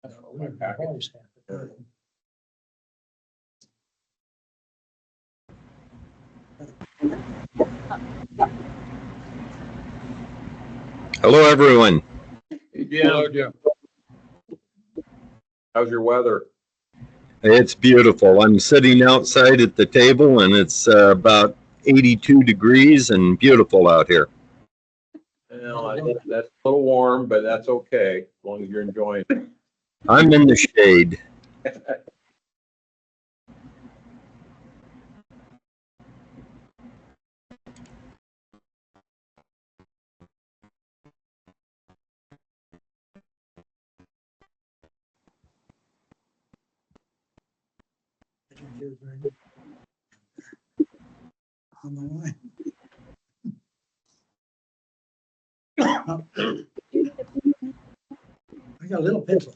My packet. Hello, everyone. Hey, Jim. How's your weather? It's beautiful. I'm sitting outside at the table and it's about 82 degrees and beautiful out here. Well, I think that's a little warm, but that's okay, as long as you're enjoying it. I'm in the shade. On the line. I got a little pencil.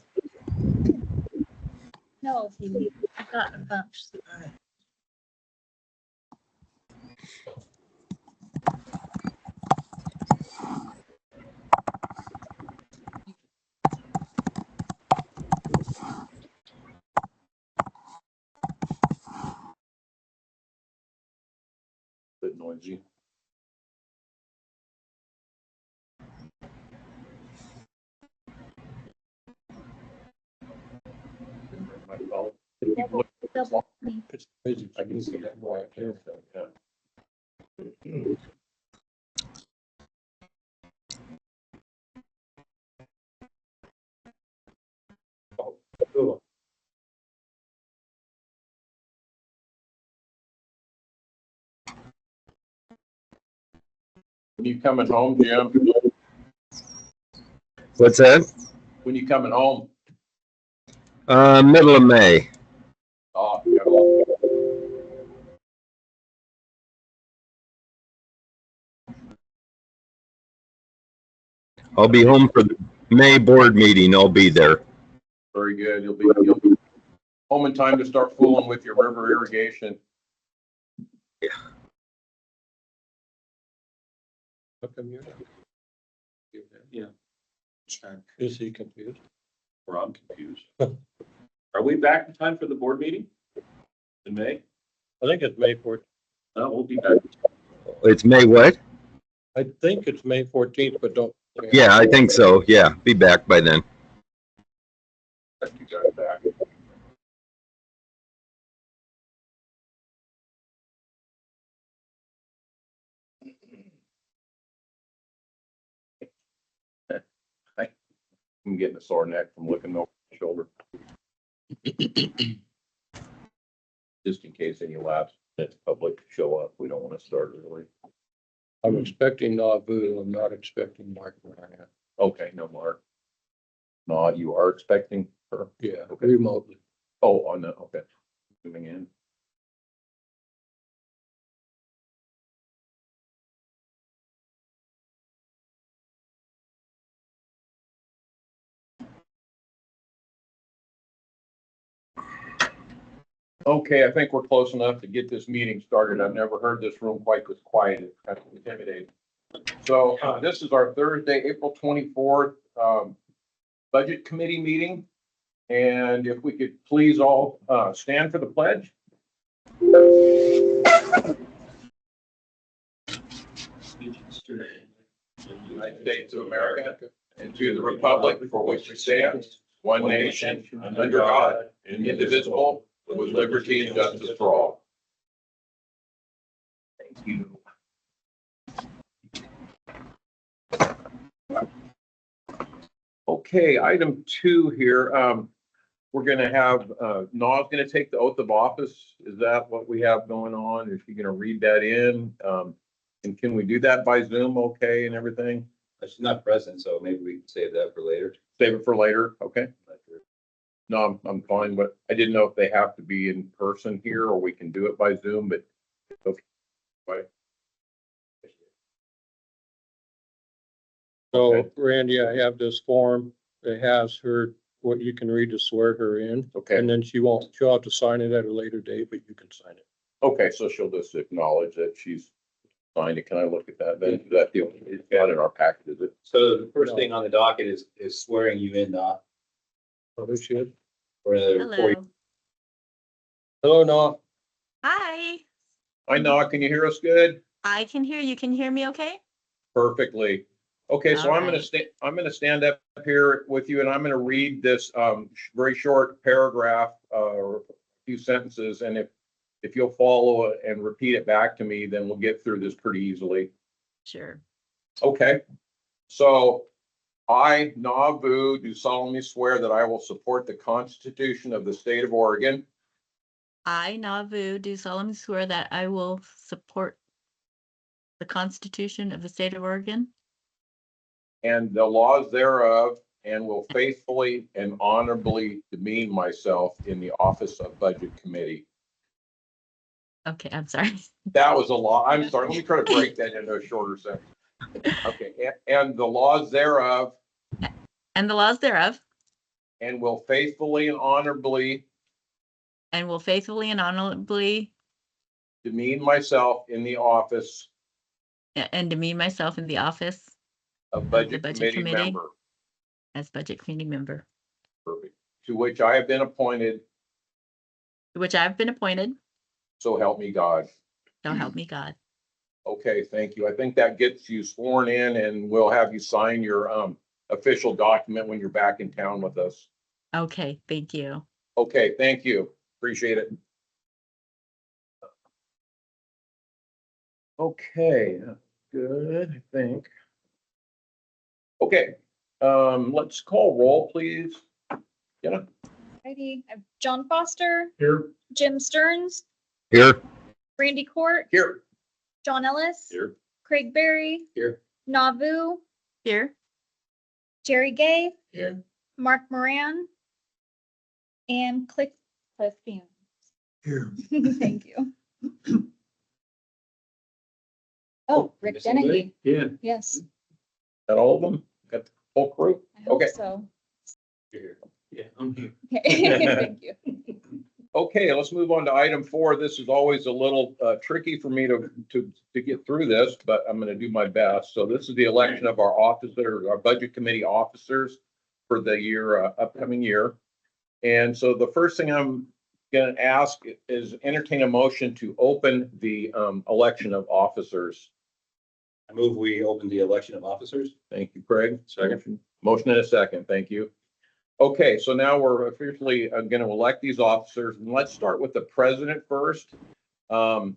No, he got a bunch. Bit noisy. My phone. Double me. It's busy. I can see that more. Yeah. Oh, cool. When you coming home, Jim? What's that? When you coming home? Middle of May. Oh, I'll be home for the May board meeting. I'll be there. very good. You'll be home in time to start fooling with your river irrigation. How come you're not? Yeah. Is he confused? Or I'm confused. Are we back in time for the board meeting in May? I think it's May 14th. No, we'll be back. It's May what? I think it's May 14th, but don't. Yeah, I think so. Yeah, be back by then. You guys back. I'm getting a sore neck from looking over my shoulder. Just in case any last minute public show up, we don't want to start early. I'm expecting Nauvoo. I'm not expecting Mark Moran. Okay, no, Mark. No, you are expecting her? Yeah, Okay. remotely. Oh, on the, okay. Moving in. Okay, I think we're close enough to get this meeting started. I've never heard this room quite this quiet. It's kind of intimidating. So this is our Thursday, April 24th, Budget Committee meeting. And if we could please all stand for the pledge. United States of America and to the republic for which it stands, one nation, under God, indivisible, with liberty and justice for all. Thank you. Okay, item 2 here. We're gonna have, Na's gonna take the oath of office. Is that what we have going on? Is she gonna read that in? And can we do that by Zoom okay and everything? She's not present, so maybe we can save that for later. Save it for later, okay? No, I'm fine, but I didn't know if they have to be in person here or we can do it by Zoom, but. Okay. Bye. So Okay. Randy, I have this form that has her, what you can read to swear her in. Okay, And then she'll have to sign it at a later date, but you can sign it. okay, so she'll just acknowledge that she's signed it. Can I look at that then? Is that the, it's not in our packet, is it? So the first thing on the docket is swearing you in, Oh, there she is. For another 40 Hello. Hello, Noah. Hi. Hi, Noah, can you hear us good? I can hear you. Can you hear me okay? Perfectly. Okay, so All I'm gonna right. I'm gonna stand up here with you and I'm gonna read this very short paragraph or a few sentences, and if you'll follow it and repeat it back to me, then we'll get through this pretty easily. Sure. Okay, so I, Navu, do solemnly swear that I will support the Constitution of the State of Oregon I, Navu, do solemnly swear that I will support the Constitution of the State of Oregon and the laws thereof, and will faithfully and honorably demean myself in the office of Budget Committee. Okay, I'm sorry. That was a lot. I'm sorry. Let me try to break that into a shorter sentence. Okay, and the laws thereof, And the laws thereof, and will faithfully and honorably and will faithfully and honorably demean myself in the office and demean myself in the office of the Budget Budget Committee Committee. member. As Budget Committee member, Perfect. To which I have been appointed, to which I've been appointed, so help me God. so help me God. Okay, thank you. I think that gets you sworn in, and we'll have you sign your official document when you're back in town with us. Okay, thank you. Okay, thank you. Appreciate it. Okay, good, I think. Okay, let's call roll, please. Jenna? Righty, I have John Foster, Here. Jim Stearns, Here, Randy Court, Here. John Ellis, Here. Craig Berry, here. Navu, Here, Jerry Gay, Here. Mark Moran, and Cliff Bean. Here. Thank you. Oh, Rick Missing anybody? Dennehy, Yeah. yes, Got all of them? Got the whole crew? I hope Okay. so. Here. Yeah, I'm here. Okay, thank you. Okay, let's move on to item 4. This is always a little tricky for me to get through this, but I'm going to do my best. So this is the election of our officers, our Budget Committee officers for the year, upcoming year. And so the first thing I'm going to ask is entertain a motion to open the election of officers. I move we open the election of officers. Thank you, Craig. Second. Motion and a second. Thank you. Okay, so now we're officially going to elect these officers, and let's start with the president first. So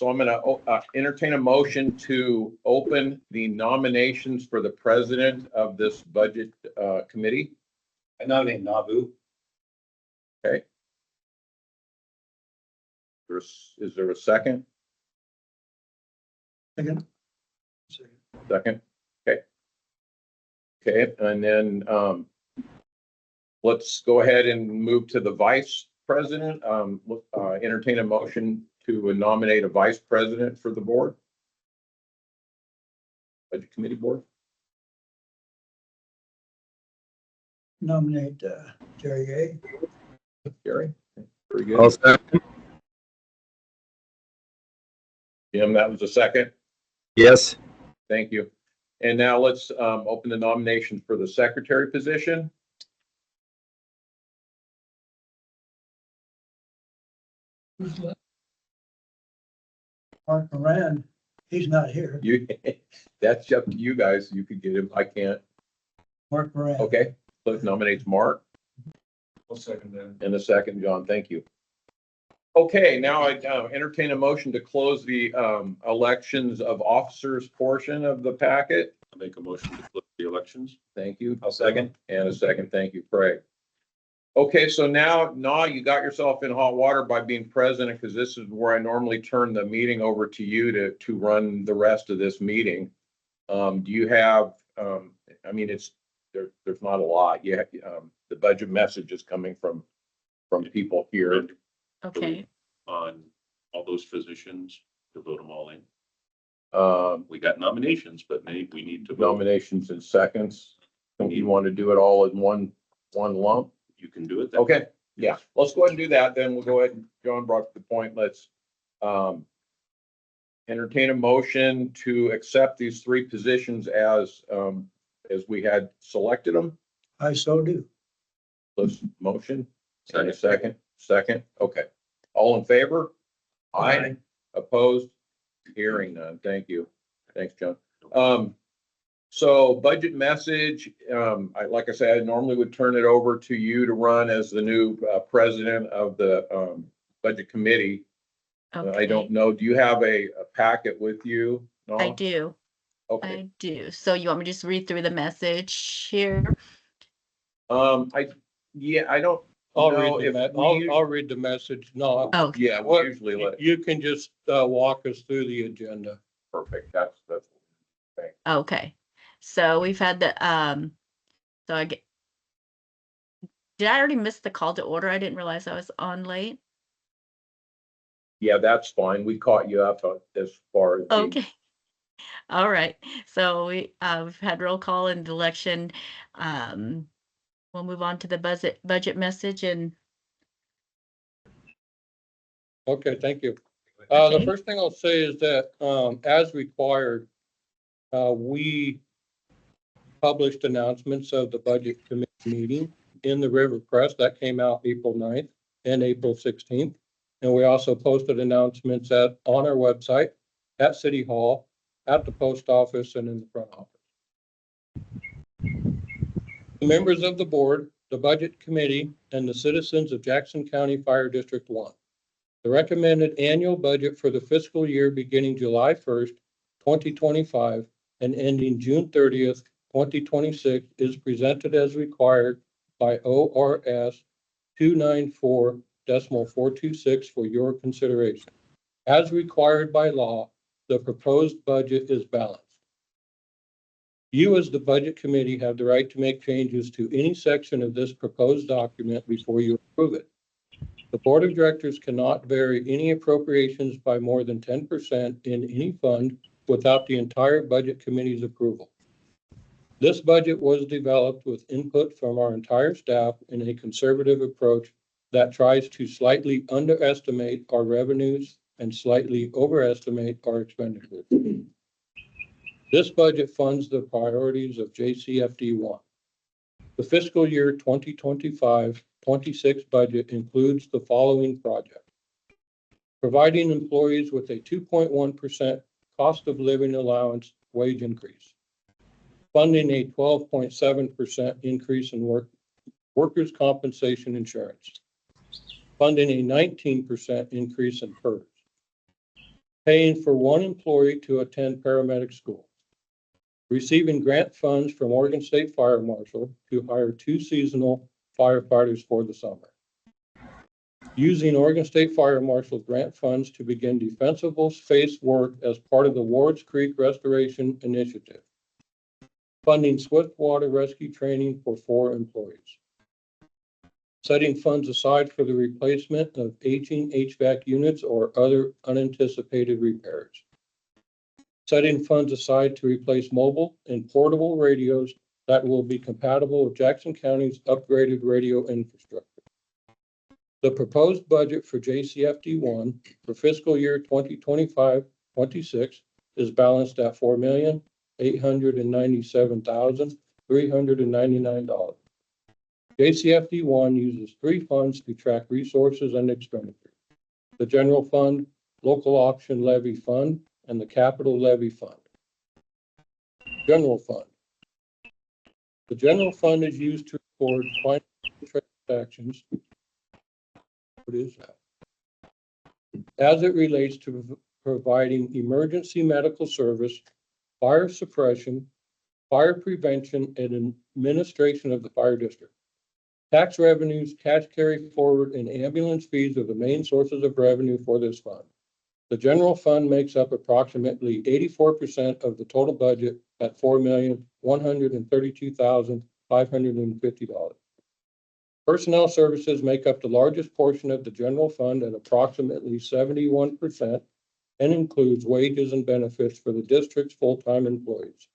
I'm going to entertain a motion to open the nominations for the president of this budget committee. I nominate Navu. Is there a second? Second. Second. Okay. Okay, and then let's go ahead and move to the vice president. Entertain a motion to nominate a vice president for the board. Budget Committee Board. Nominate Jerry Gay. Gary, very I'll good. second. Jim, that was a second. Yes, Thank you. And now let's open the nomination for the secretary position. Mark Moran, he's not here. You, that's up to you guys. You could get him. I can't. Mark Moran. Okay, Cliff nominates Mark. I'll second that. And a second, John, thank you. Okay, now I entertain a motion to close the elections of officers portion of the packet. I'll make a motion to close the elections. Thank you. I'll second. And a second, thank you, Craig. Okay, so now, you got yourself in hot water by being president, because this is where I normally turn the meeting over to you to run the rest of this meeting. Do you have, I mean, there's not a lot. You have, the budget message is coming from people here. okay. On all those positions to vote them all in. Um, We got nominations, but maybe we need to vote. nominations in seconds. Don't you want to do it all in one lump? You can do it. that Okay, way. yeah, let's go ahead and do that. Then we'll go ahead and John brought up the point. Let's entertain a motion to accept these 3 positions as we had selected them. I so do. Cliff's motion. And a second, okay. All in favor? Aye. Opposed? Hearing none. Thank you. Thanks, John. So budget message, like I said, I normally would turn it over to you to run as the new president of the budget committee. I Okay, don't know, do you have a packet with you? No? I do. Okay. I do. So you want me to just read through the message here? I don't I'll know read if the, we, I'll read the message. No, Oh, yeah, we What- usually let, you can just, walk us through the agenda. perfect, that's, okay. So we've had the, so did I already miss the call to order? I didn't realize I was on late. yeah, that's fine. We caught you up as far as. the- Okay. All right. So we've had roll call and election. We'll move on to the budget message and Okay, thank you. The Okay. first thing I'll say is that, as required, we published announcements of the budget committee meeting in the River Press. That came out April 9th and April 16th. And we also posted announcements on our website, at City Hall, at the post office, and in the front office. The members of the board, the budget committee, and the citizens of Jackson County Fire District 1. The recommended annual budget for the fiscal year beginning July 1st, 2025 and ending June 30th, 2026 is presented as required by ORS 294.426 for your consideration. As required by law, the proposed budget is balanced. You, as the budget committee, have the right to make changes to any section of this proposed document before you approve it. The board of directors cannot vary any appropriations by more than 10% in any fund without the entire budget committee's approval. This budget was developed with input from our entire staff in a conservative approach that tries to slightly underestimate our revenues and slightly overestimate our expenditures. This budget funds the priorities of JCFD1. The fiscal year 2025-26 budget includes the following projects: providing employees with a 2.1% cost of living allowance wage increase, funding a 12.7% increase in workers' compensation insurance, funding a 19% increase in PERS, paying for one employee to attend paramedic school, receiving grant funds from Oregon State Fire Marshal to hire 2 seasonal firefighters for the summer, using Oregon State Fire Marshal grant funds to begin defensible space work as part of the Wards Creek Restoration Initiative, funding swift water rescue training for 4 employees, setting funds aside for the replacement of aging HVAC units or other unanticipated repairs, setting funds aside to replace mobile and portable radios that will be compatible with Jackson County's upgraded radio infrastructure. The proposed budget for JCFD1 for fiscal year 2025-26 is balanced at $4,897,399. JCFD1 uses 3 funds to track resources and expenditures: the general fund, local option levy fund, and the capital levy fund. General fund. The general fund is used to record financial transactions. What is that? As it relates to providing emergency medical service, fire suppression, fire prevention, and administration of the fire district. Tax revenues, cash carry forward, and ambulance fees are the main sources of revenue for this fund. The general fund makes up approximately 84% of the total budget at $4,132,550. Personnel services make up the largest portion of the general fund at approximately 71% and includes wages and benefits for the district's full-time employees.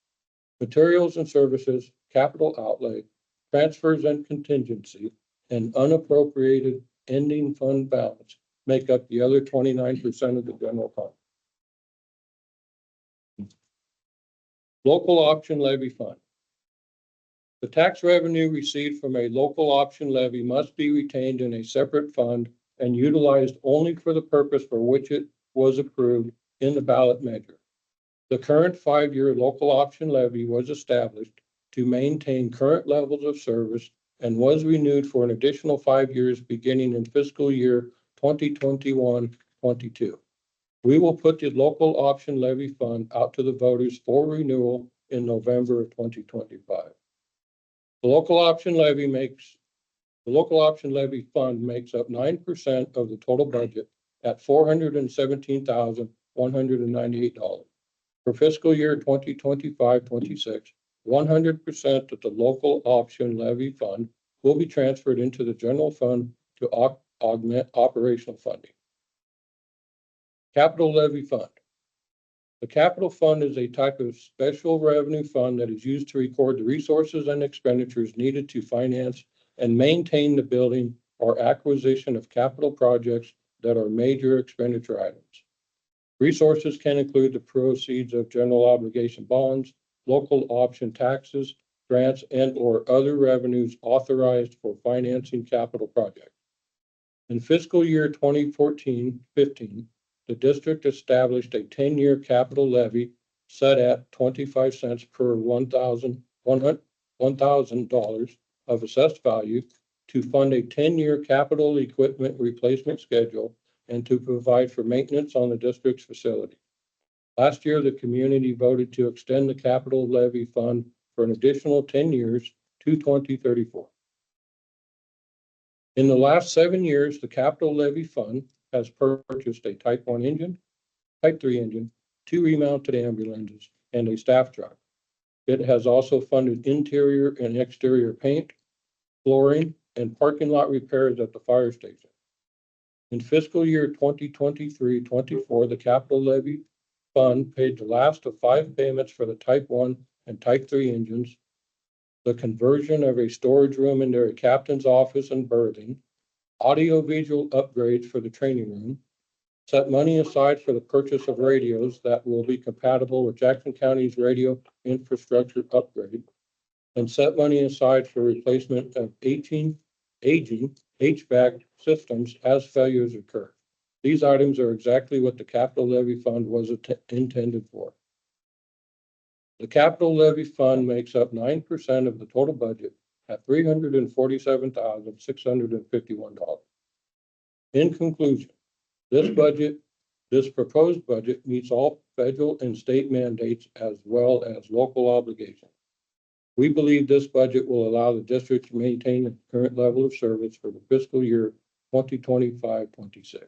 Materials and services, capital outlay, transfers and contingency, and unappropriated ending fund balance make up the other 29% of the general fund. Local option levy fund. The tax revenue received from a local option levy must be retained in a separate fund and utilized only for the purpose for which it was approved in the ballot measure. The current 5-year local option levy was established to maintain current levels of service and was renewed for an additional 5 years beginning in fiscal year 2021-22. We will put the local option levy fund out to the voters for renewal in November of 2025. The local option levy fund makes up 9% of the total budget at $417,198. For fiscal year 2025-26, 100% of the local option levy fund will be transferred into the general fund to augment operational funding. Capital levy fund. The capital fund is a type of special revenue fund that is used to record the resources and expenditures needed to finance and maintain the building or acquisition of capital projects that are major expenditure items. Resources can include the proceeds of general obligation bonds, local option taxes, grants, and/or other revenues authorized for financing capital projects. In fiscal year 2014-15, the district established a 10-year capital levy set at 25 cents per $1,000 of assessed value to fund a 10-year capital equipment replacement schedule and to provide for maintenance on the district's facility. Last year, the community voted to extend the capital levy fund for an additional 10 years to 2034. In the last 7 years, the capital levy fund has purchased a Type 1 engine, Type 3 engine, 2 remounted ambulances, and a staff truck. It has also funded interior and exterior paint, flooring, and parking lot repairs at the fire station. In fiscal year 2023-24, the capital levy fund paid the last of 5 payments for the Type 1 and Type 3 engines, the conversion of a storage room into a captain's office and berthing, audio-visual upgrades for the training room, set money aside for the purchase of radios that will be compatible with Jackson County's radio infrastructure upgrade, and set money aside for replacement of aging HVAC systems as failures occur. These items are exactly what the capital levy fund was intended for. The capital levy fund makes up 9% of the total budget at $347,651. In conclusion, this proposed budget meets all federal and state mandates as well as local obligations. We believe this budget will allow the district to maintain the current level of service for the fiscal year 2025-26.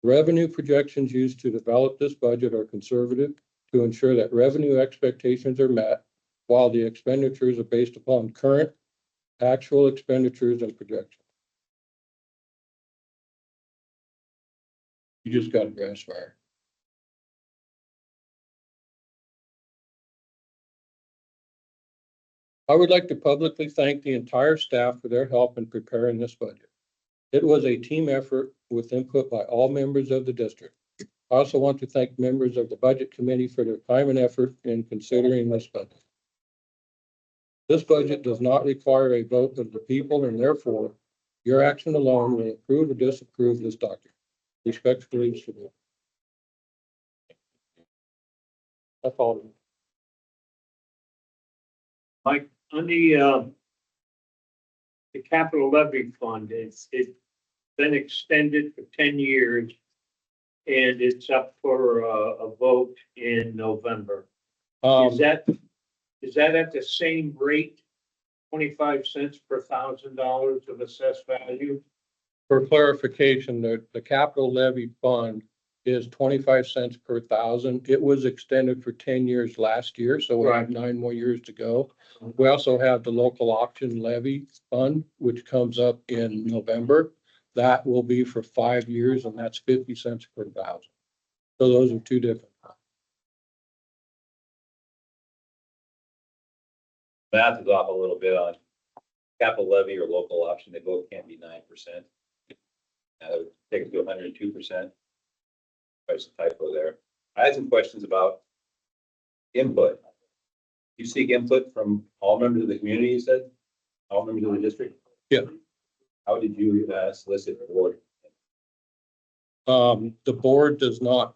Revenue projections used to develop this budget are conservative to ensure that revenue expectations are met, while the expenditures are based upon current actual expenditures and projections. You just got a grass fire. I would like to publicly thank the entire staff for their help in preparing this budget. It was a team effort with input by all members of the district. I also want to thank members of the budget committee for their time and effort in considering this budget. This budget does not require a vote of the people, and therefore your action alone will approve or disapprove this document. Respectfully submitted. That's all. Mike, on the capital levy fund, it's been extended for 10 years and it's up for a vote in November. Is that at the same rate, 25 cents per $1,000 of assessed value? For clarification, the capital levy fund is 25 cents per $1,000. It was extended for 10 years last year, so we have Right. 9 more years to go. We also have the local option levy fund, which comes up in November. That will be for 5 years, and that's 50 cents per $1,000. So those are two different. Math is off a little bit on capital levy or local option. They both can't be 9%. That would take it to 102%. There's a typo there. I had some questions about input. You seek input from all members of the community, you said? All members of the district? Yeah. How did you solicit the board? The board does not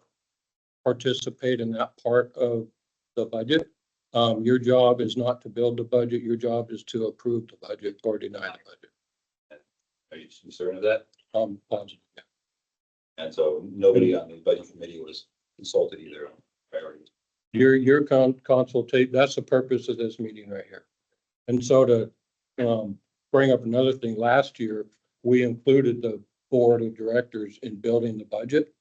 participate in that part of the budget. Your job is not to build the budget. Your job is to approve the budget or deny the budget. Are you concerned of that? Positive. And so nobody on the budget committee was consulted either on priorities. Your consultate, that's the purpose of this meeting right here. And so to, bring up another thing, last year, we included the board of directors in building the budget,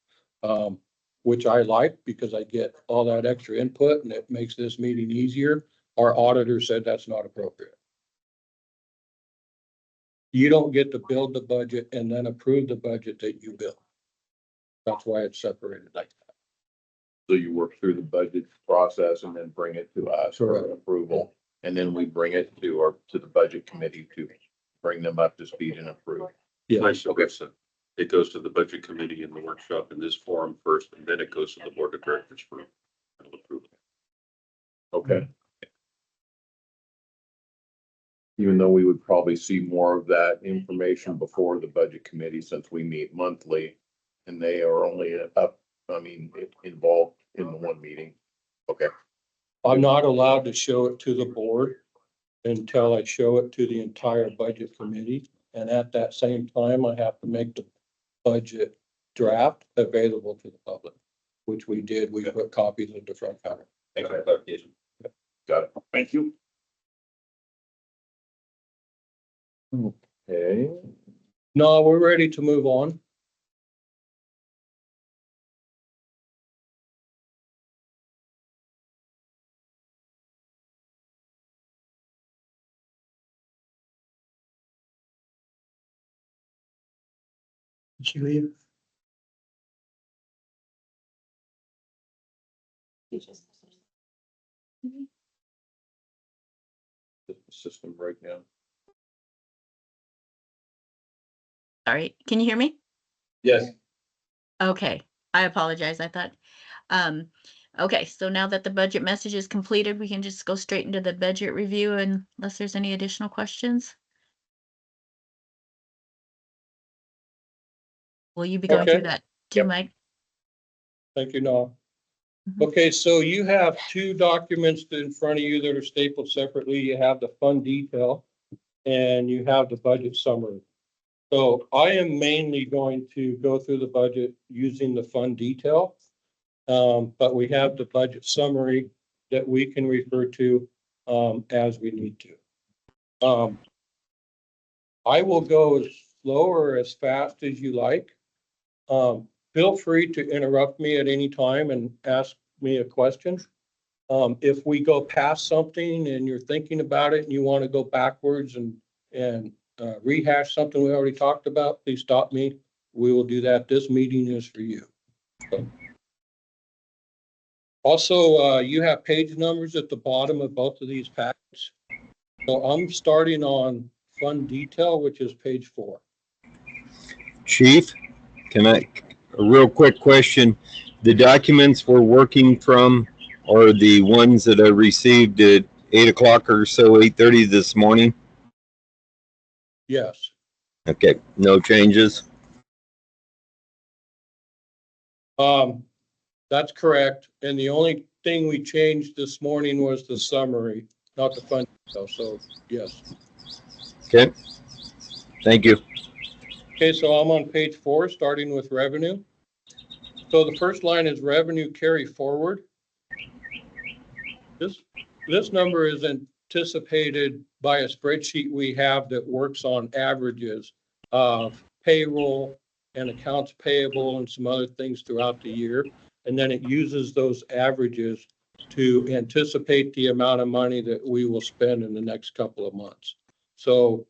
which I like because I get all that extra input and it makes this meeting easier. Our auditor said that's not appropriate. You don't get to build the budget and then approve the budget that you build. That's why it's separated like that. So you work through the budget process and then bring it to us for Correct. approval. And then we bring it to the budget committee to bring them up to speed and approve. Yeah. Vice versa. It goes to the budget committee in the workshop in this forum first, and then it goes to the board of directors for final approval. Okay. Even though we would probably see more of that information before the budget committee, since we meet monthly and they are only involved in the one meeting. Okay. I'm not allowed to show it to the board until I show it to the entire budget committee. And at that same time, I have to make the budget draft available to the public, which we did. We put copies in the front counter. Thanks for the clarification. Got it. Thank you. Okay. No, we're ready to move on. Did she leave? System breakdown. All right, can you hear me? Yes. Okay, I apologize. I thought, okay, so now that the budget message is completed, we can just go straight into the budget review unless there's any additional questions. Will you be going Okay. through that too, Yep. Mike? Thank you, Noah. Mhm. Okay, so you have two documents in front of you that are stapled separately. You have the fund detail and you have the budget summary. So I am mainly going to go through the budget using the fund detail. But we have the budget summary that we can refer to as we need to. I will go as slow or as fast as you like. Feel free to interrupt me at any time and ask me a question. If we go past something and you're thinking about it and you want to go backwards and rehash something we already talked about, please stop me. We will do that. This meeting is for you. Also, you have page numbers at the bottom of both of these packets. So I'm starting on fund detail, which is page 4. Chief, a real quick question. The documents we're working from are the ones that I received at 8 o'clock or so, 8:30 this morning? Yes. Okay, no changes? That's correct. And the only thing we changed this morning was the summary, not the fund detail. So yes. Okay, thank you. Okay, so I'm on page 4, starting with revenue. So the first line is revenue carry forward. This number is anticipated by a spreadsheet we have that works on averages of payroll and accounts payable and some other things throughout the year. And then it uses those averages to anticipate the amount of money that we will spend in the next couple of months. So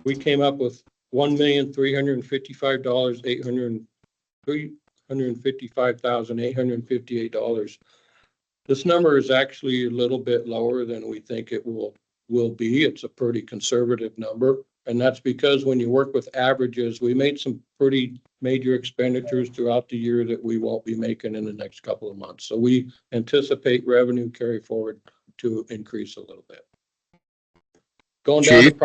we came up with $1,355,858. This number is actually a little bit lower than we think it will be. It's a pretty conservative number. And that's because when you work with averages, we made some pretty major expenditures throughout the year that we won't be making in the next couple of months. So we anticipate revenue carry forward to increase a little bit. Going down to Chief?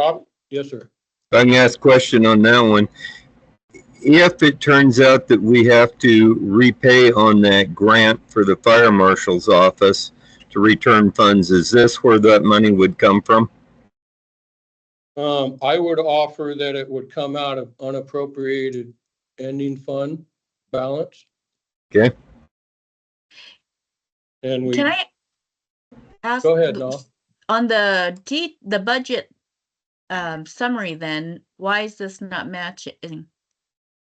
yes, sir. If I can ask a question on that one. If it turns out that we have to repay on that grant for the fire marshal's office to return funds, is this where that money would come from? I would offer that it would come out of unappropriated ending fund balance. Okay. And we, Can I ask? go ahead, Noah. On the budget summary then, why is this not matching?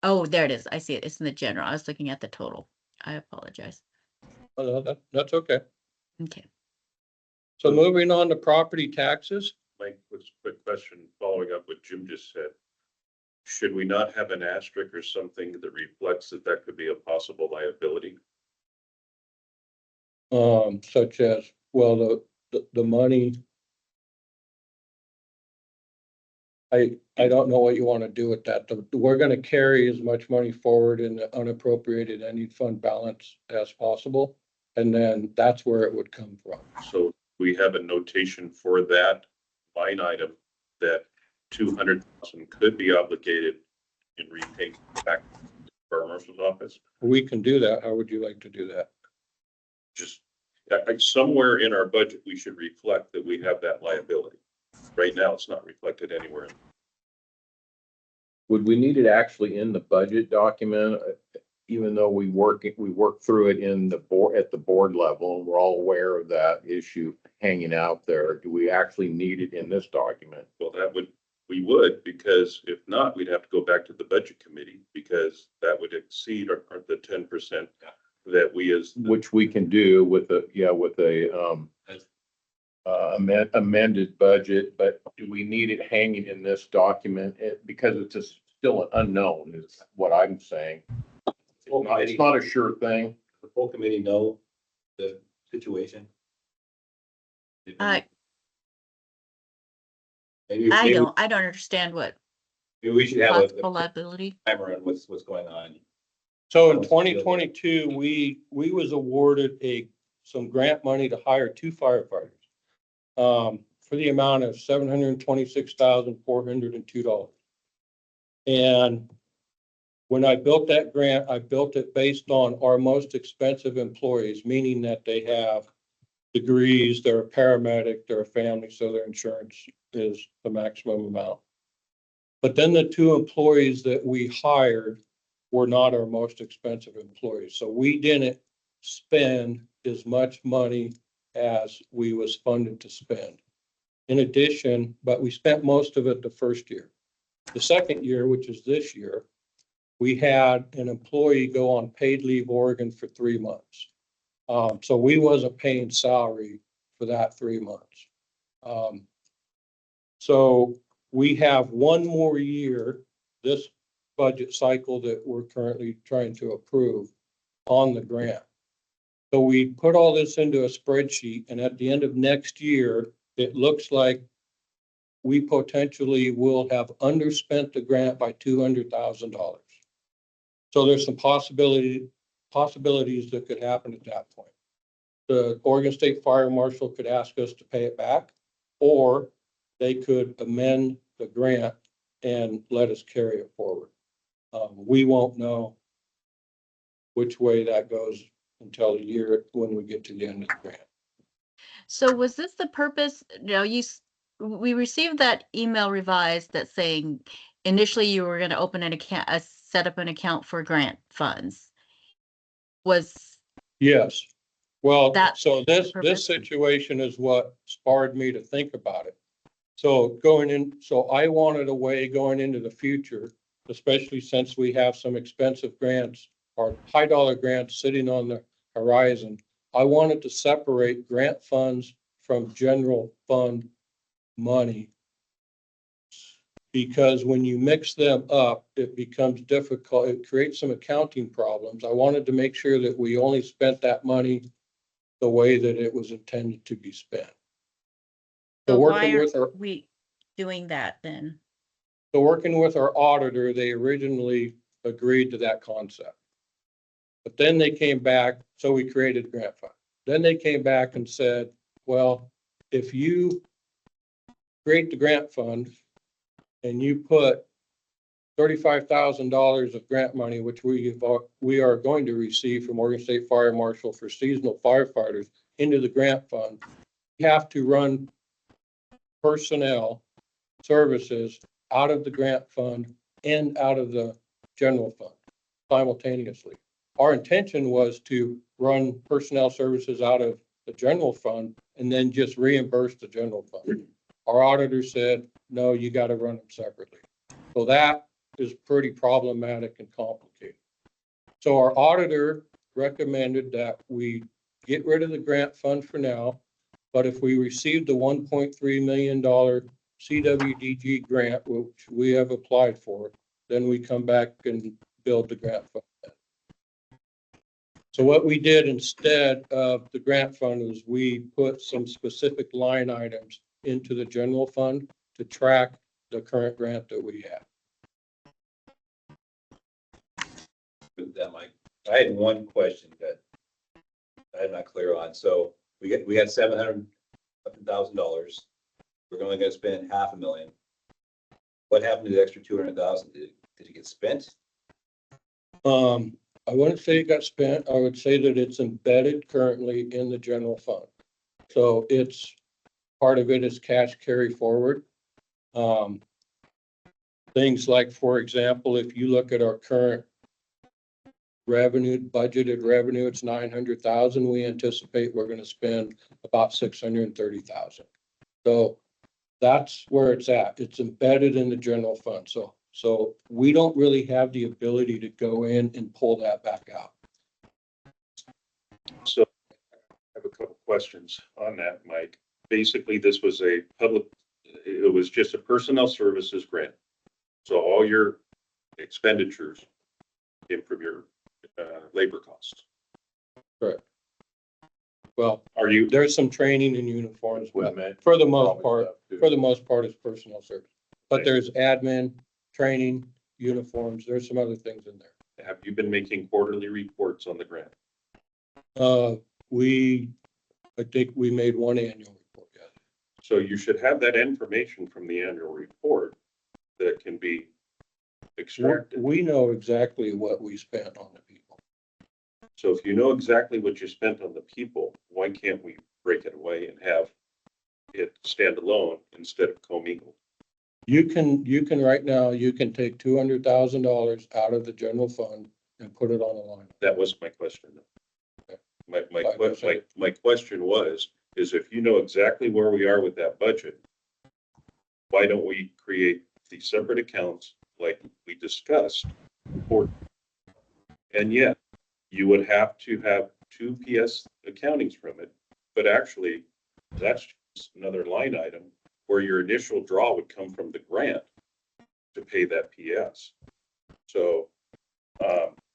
Oh, there it is. I see it. It's in the general. I was looking at the total. I apologize. That's okay. Okay. So moving on to property taxes. Mike, quick question, following up what Jim just said. Should we not have an asterisk or something that reflects that that could be a possible liability? Such as, well, the money. I don't know what you want to do with that. We're going to carry as much money forward in the unappropriated ending fund balance as possible. And then that's where it would come from. So we have a notation for that line item that 200,000 could be obligated in repaying back to our marshal's office. We can do that. How would you like to do that? Just somewhere in our budget, we should reflect that we have that liability. Right now, it's not reflected anywhere. Would we need it actually in the budget document, even though we work through it in the board, at the board level, and we're all aware of that issue hanging out there? Do we actually need it in this document? Well, we would, because if not, we'd have to go back to the budget committee, because that would exceed the 10% that we Which we can do with amended budget, but do we need it hanging in this document? Because it's still an unknown is what I'm saying. It's not a sure thing. The full committee know the situation. I don't understand what Maybe we should have possible liability. timer on what's going on. So in 2022, we was awarded some grant money to hire 2 firefighters for the amount of $726,402. And when I built that grant, I built it based on our most expensive employees, meaning that they have degrees, they're a paramedic, they're a family, so their insurance is the maximum amount. But then the 2 employees that we hired were not our most expensive employees. So we didn't spend as much money as we was funded to spend. In addition, but we spent most of it the first year. The second year, which is this year, we had an employee go on paid leave Oregon for 3 months. So we wasn't paying salary for that 3 months. So we have 1 more year, this budget cycle that we're currently trying to approve on the grant. So we put all this into a spreadsheet, and at the end of next year, it looks like we potentially will have underspent the grant by $200,000. So there's some possibilities that could happen at that point. The Oregon State Fire Marshal could ask us to pay it back, or they could amend the grant and let us carry it forward. We won't know which way that goes until the year when we get to the end of the grant. So was this the purpose? We received that email revised that saying initially you were going to open an account, set up an account for grant funds. Yes. Well, so this purpose? situation is what spurred me to think about it. So I wanted a way going into the future, especially since we have some expensive grants or high dollar grants sitting on the horizon. I wanted to separate grant funds from general fund money, because when you mix them up, it becomes difficult. It creates some accounting problems. I wanted to make sure that we only spent that money the way that it was intended to be spent. So why aren't we doing that then? So working with our auditor, they originally agreed to that concept. But then they came back, so we created grant fund. Then they came back and said, well, if you create the grant fund and you put $35,000 of grant money, which we are going to receive from Oregon State Fire Marshal for seasonal firefighters into the grant fund, you have to run personnel services out of the grant fund and out of the general fund simultaneously. Our intention was to run personnel services out of the general fund and then just reimburse the general fund. Our auditor said, no, you got to run them separately. So that is pretty problematic and complicated. So our auditor recommended that we get rid of the grant fund for now, but if we receive the $1.3 million CWDG grant, which we have applied for, then we come back and build the grant fund. So what we did instead of the grant fund is we put some specific line items into the general fund to track the current grant that we have. With that, Mike, I had one question that I'm not clear on. So we had $700,000. We're only going to spend $500,000. What happened to the extra 200,000? Did it get spent? I wouldn't say it got spent. I would say that it's embedded currently in the general fund. So it's part of it is cash carry forward. Things like, for example, if you look at our current revenue, budgeted revenue, it's 900,000. We anticipate we're going to spend about 630,000. So that's where it's at. It's embedded in the general fund. So we don't really have the ability to go in and pull that back out. So I have a couple questions on that, Mike. Basically, this was it was just a personnel services grant. So all your expenditures came from your labor costs. Correct. Well, Are you, there's some training and uniforms, but Equipment, for the most probably part, stuff, too. it's personnel service. But there's admin, training, uniforms. There's some other things in there. have you been making quarterly reports on the grant? I think we made one annual report, yeah. So you should have that information from the annual report that can be extracted. We know exactly what we spent on the people. So if you know exactly what you spent on the people, why can't we break it away and have it stand alone instead of commingled? You can right now, you can take $200,000 out of the general fund and put it on a line. That was my question. Okay. My question was, is if you know exactly where we are with that budget, why don't we create the separate accounts like we discussed? And yet you would have to have two PS accountings from it, but actually that's just another line item where your initial draw would come from the grant to pay that PS. So,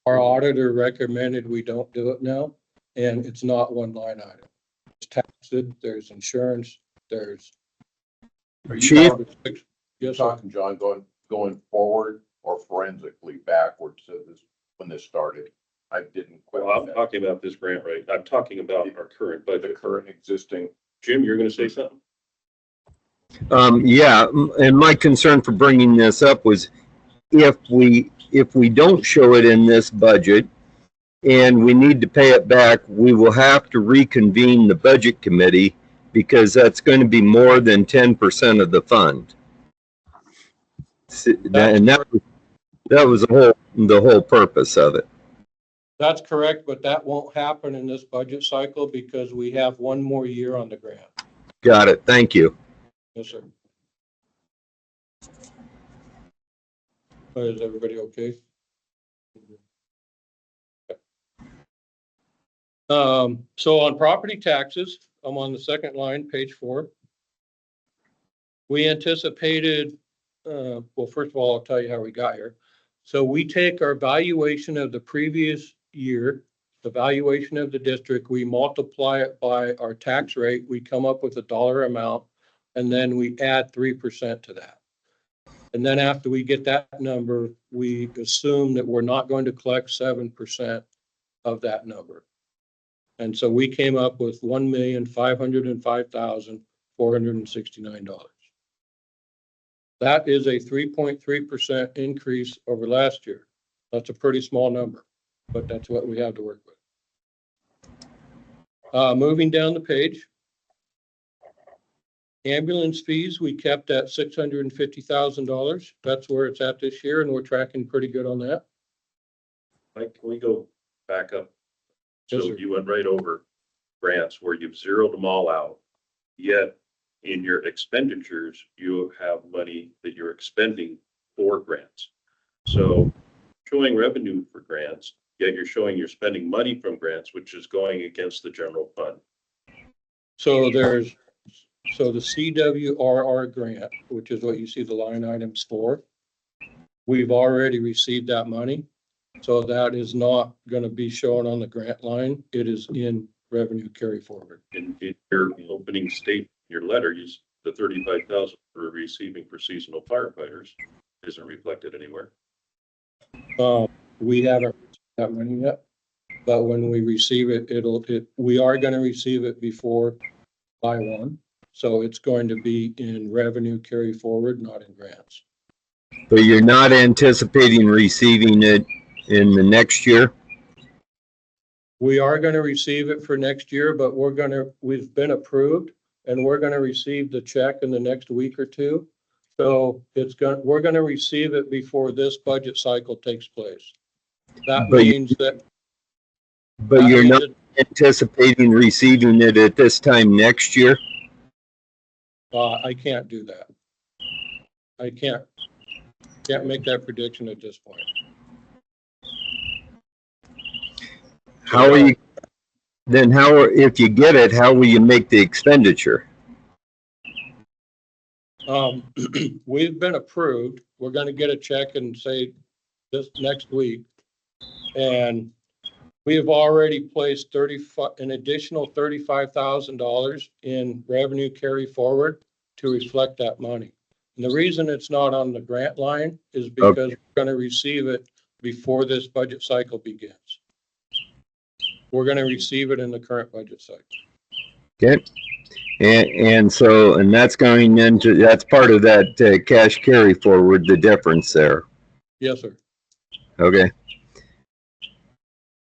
Our auditor recommended we don't do it now, and it's not one line item. It's taxed, there's insurance, there's. Are you Chief? Yes, sir. talking, John, going forward or forensically backwards to this, when this started? I didn't quite. well, I'm talking about this grant, right? I'm talking about our current The budget. current existing, Jim, you're going to say something? Yeah, and my concern for bringing this up was if we don't show it in this budget and we need to pay it back, we will have to reconvene the budget committee because that's going to be more than 10% of the fund. And that was the whole purpose of it. That's correct, but that won't happen in this budget cycle because we have one more year on the grant. Got it. Thank you. Yes, sir. Is everybody okay? So on property taxes, I'm on the second line, page 4. We anticipated, well, first of all, I'll tell you how we got here. So we take our valuation of the previous year, the valuation of the district, we multiply it by our tax rate, we come up with a dollar amount, and then we add 3% to that. And then after we get that number, we assume that we're not going to collect 7% of that number. And so we came up with $1,505,469. That is a 3.3% increase over last year. That's a pretty small number, but that's what we have to work with. Moving down the page. Ambulance fees, we kept at $650,000. That's where it's at this year, and we're tracking pretty good on that. Mike, can we go back up? Yes, So sir. you went right over grants where you've zeroed them all out. Yet in your expenditures, you have money that you're expending for grants. So showing revenue for grants, yet you're showing you're spending money from grants, which is going against the general fund. So the CWRR grant, which is what you see the line items for, we've already received that money. So that is not going to be shown on the grant line. It is in revenue carry forward. In your opening statement, your letter, the 35,000 we're receiving for seasonal firefighters isn't reflected anywhere. We haven't received that money yet, but when we receive it, we are going to receive it before July 1. So it's going to be in revenue carry forward, not in grants. But you're not anticipating receiving it in the next year? We are going to receive it for next year, but we've been approved and we're going to receive the check in the next week or two. So we're going to receive it before this budget cycle takes place. That means that. But you're not anticipating receiving it at this time next year? I can't do that. I can't make that prediction at this point. If you get it, how will you make the expenditure? We've been approved. We're going to get a check and say this next week. And we have already placed an additional $35,000 in revenue carry forward to reflect that money. And the reason it's not on the grant line is because we're going to receive it before this budget cycle begins. We're going to receive it in the current budget cycle. Okay. And that's going into, that's part of that cash carry forward, the difference there. Yes, sir. Okay.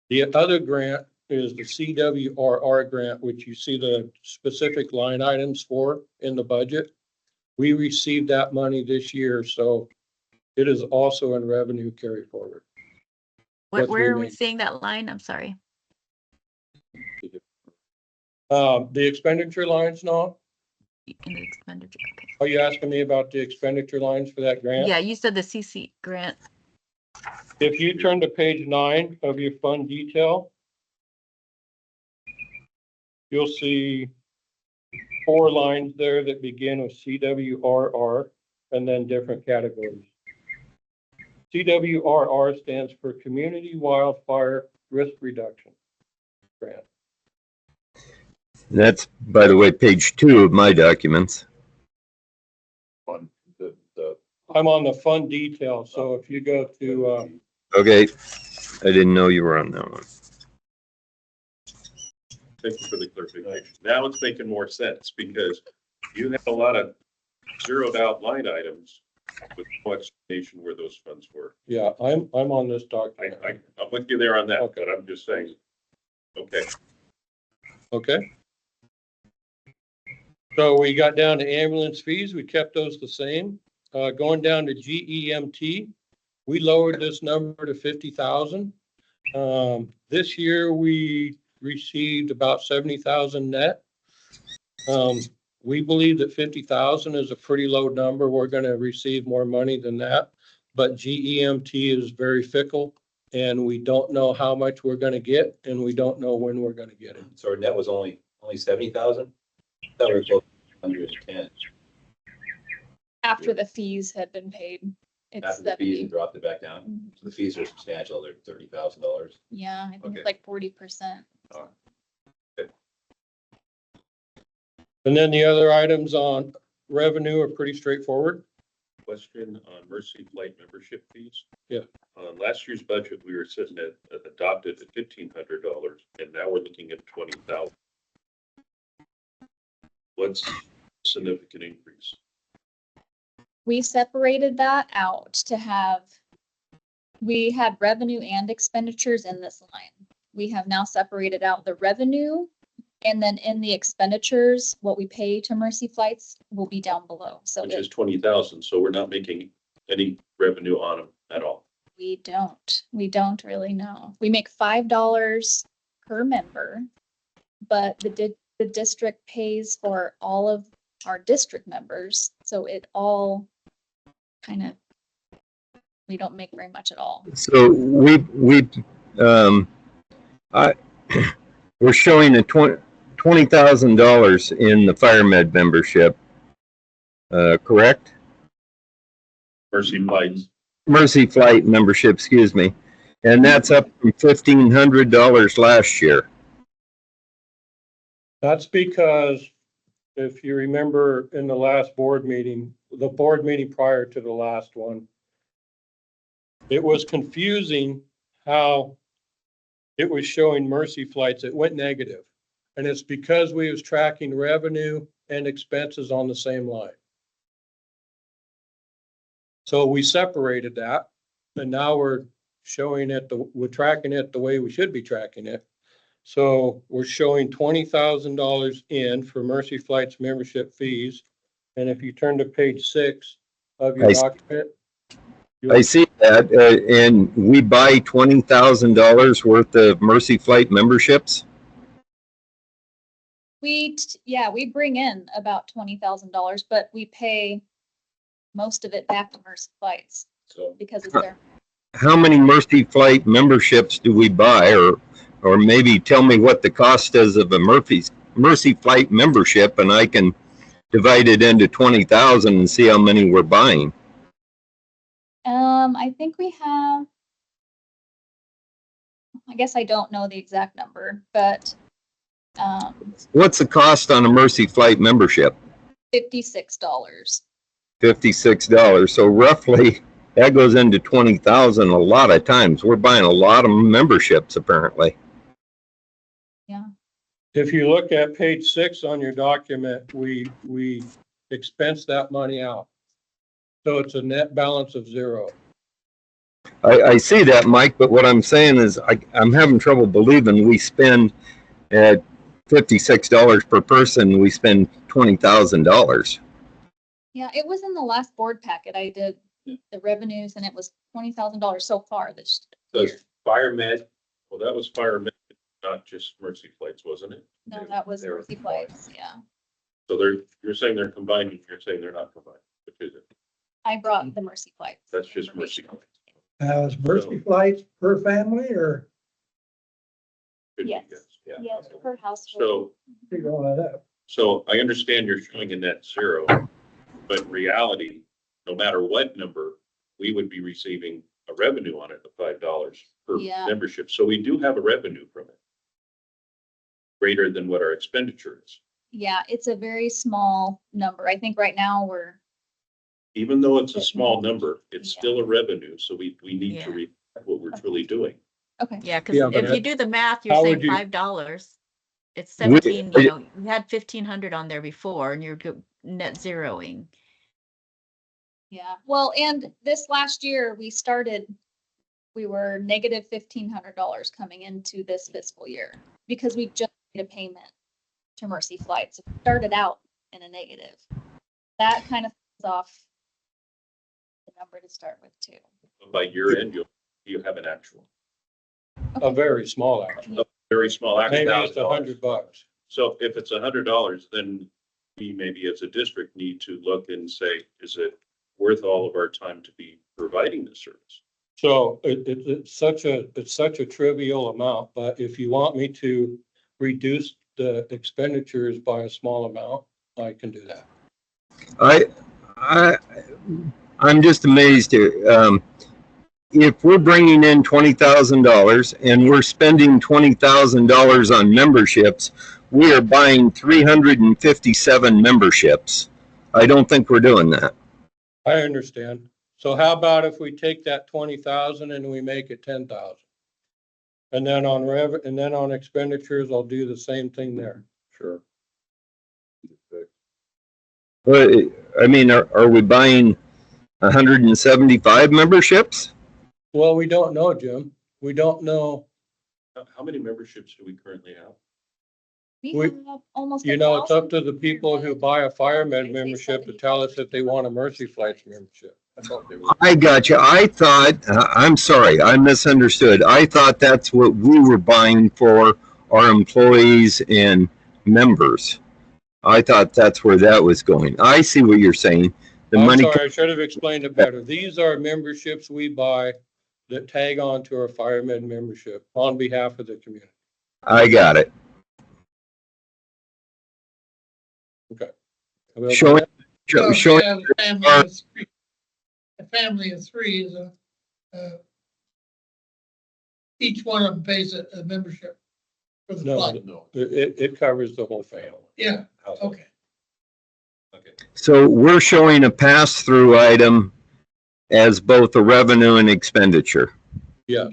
The other grant is the CWRR grant, which you see the specific line items for in the budget. We received that money this year, so it is also in revenue carry forward. Where are we seeing that line? I'm sorry. The expenditure lines now? In the expenditure. Okay. Are you asking me about the expenditure lines for that grant? Yeah, you said the CC grant. If you turn to page 9 of your fund detail, you'll see 4 lines there that begin with CWRR and then different categories. CWRR stands for Community Wildfire Risk Reduction Grant. That's, by the way, page 2 of my documents. I'm on the fund detail, so if you go to, Okay. I didn't know you were on that one. Thank you for the clarification. Now it's making more sense because you have a lot of zeroed out line items with no explanation where those funds were. yeah, I'm on this document. I'm with you there on that, Okay. but I'm just saying, okay. Okay. So we got down to ambulance fees. We kept those the same. Going down to GEMT, we lowered this number to 50,000. This year we received about 70,000 net. We believe that 50,000 is a pretty low number. We're going to receive more money than that, but GEMT is very fickle and we don't know how much we're going to get and we don't know when we're going to get it. So our net was only 70,000? That was close to 110. After the fees had been paid, it's After the fees 70. and dropped it back down. Mhm. So the fees are substantial. They're $30,000. Yeah, I think Okay. it's like 40%. And then the other items on revenue are pretty straightforward. question on Mercy Flight membership fees. Yeah. On last year's budget, we were sitting at adopted at $1,500, and now we're looking at 20,000. What's a significant increase? We separated that out to have, we had revenue and expenditures in this line. We have now separated out the revenue, and then in the expenditures, what we pay to Mercy Flights will be down below. So Which is 20,000, so we're not making any revenue on them at all. we don't really know. We make $5 per member, but the district pays for all of our district members. So it all kind of, we don't make very much at all. So we're showing a $20,000 in the fire med membership, correct? Mercy Flights, Mercy Flight membership, excuse me. And that's up from $1,500 last year. That's because if you remember in the last board meeting, the board meeting prior to the last one, it was confusing how it was showing Mercy Flights. It went negative. And it's because we was tracking revenue and expenses on the same line. So we separated that, and now we're showing it, we're tracking it the way we should be tracking it. So we're showing $20,000 in for Mercy Flights membership fees. And if you turn to page 6 of your document. I see that, and we buy $20,000 worth of Mercy Flight memberships. We bring in about $20,000, but we pay most of it back to Mercy Flights so because it's their. How many Mercy Flight memberships do we buy, or maybe tell me what the cost is of a Mercy Flight membership, and I can divide it into 20,000 and see how many we're buying. I think we have, I guess I don't know the exact number, but What's the cost on a Mercy Flight membership? $56. $56. So roughly that goes into 20,000 a lot of times. We're buying a lot of memberships apparently. Yeah. If you look at page 6 on your document, we expense that money out. So it's a net balance of 0. I see that, Mike, but what I'm saying is I'm having trouble believing we spend at $56 per person, we spend $20,000. Yeah, it was in the last board packet. I did the revenues and it was $20,000 so far this year. does Fire Med, well, that was Fire Med, not just Mercy Flights, wasn't it? No, that was They were Mercy combined. Flights, yeah. So you're saying they're combined, and you're saying they're not combined, which is it? I brought the Mercy Flights. That's just Mercy information. Flights. Is Mercy Flights per family or Could be, Yes. Yeah. Yes, per household. So, figure all that out? so I understand you're showing a net 0, but in reality, no matter what number, we would be receiving a revenue on it of $5 per Yeah. membership. So we do have a revenue from it. Greater than what our expenditure is. Yeah, it's a very small number. I think right now we're, Even though it's a small number, it's Yeah. still a revenue, so we need to Yeah. read what we're truly doing. okay. Yeah, because Yeah, but if you do the math, you're how saying would you- $5. It's 17, you know, you had 1,500 on there before and you're net zeroing. Yeah, well, and this last year we were negative $1,500 coming into this fiscal year because we just made a payment to Mercy Flights. We started out in a negative. That kind of throws off the number to start with too. By year end, you have an actual, A very small action. very small actual. Maybe it's $100. So if it's $100, then we maybe as a district need to look and say, is it worth all of our time to be providing this service? So it's such a trivial amount, but if you want me to reduce the expenditures by a small amount, I can do that. I'm just amazed here. If we're bringing in $20,000 and we're spending $20,000 on memberships, we are buying 357 memberships. I don't think we're doing that. I understand. So how about if we take that 20,000 and we make it 10,000? And then on expenditures, I'll do the same thing there. Sure. But, I mean, are we buying 175 memberships? Well, we don't know, Jim. We don't know. How many memberships do we currently have? We We- have almost. You know, it's up 1,000. to the people who buy a fireman membership to tell us if they want a Mercy Flights membership. I thought they were. I got you. I thought, I'm sorry, I misunderstood. I thought that's what we were buying for our employees and members. I thought that's where that was going. I see what you're saying. The I'm money, sorry, I should have explained it better. These are memberships we buy that tag on to our fireman membership on behalf of the community. I got it. Showing, So, showing, yeah, a family of three is each one of them pays a membership for the No, flight. No. it covers the whole family. Yeah, Household. okay. Okay. so we're showing a pass-through item as both a revenue and expenditure. Yes.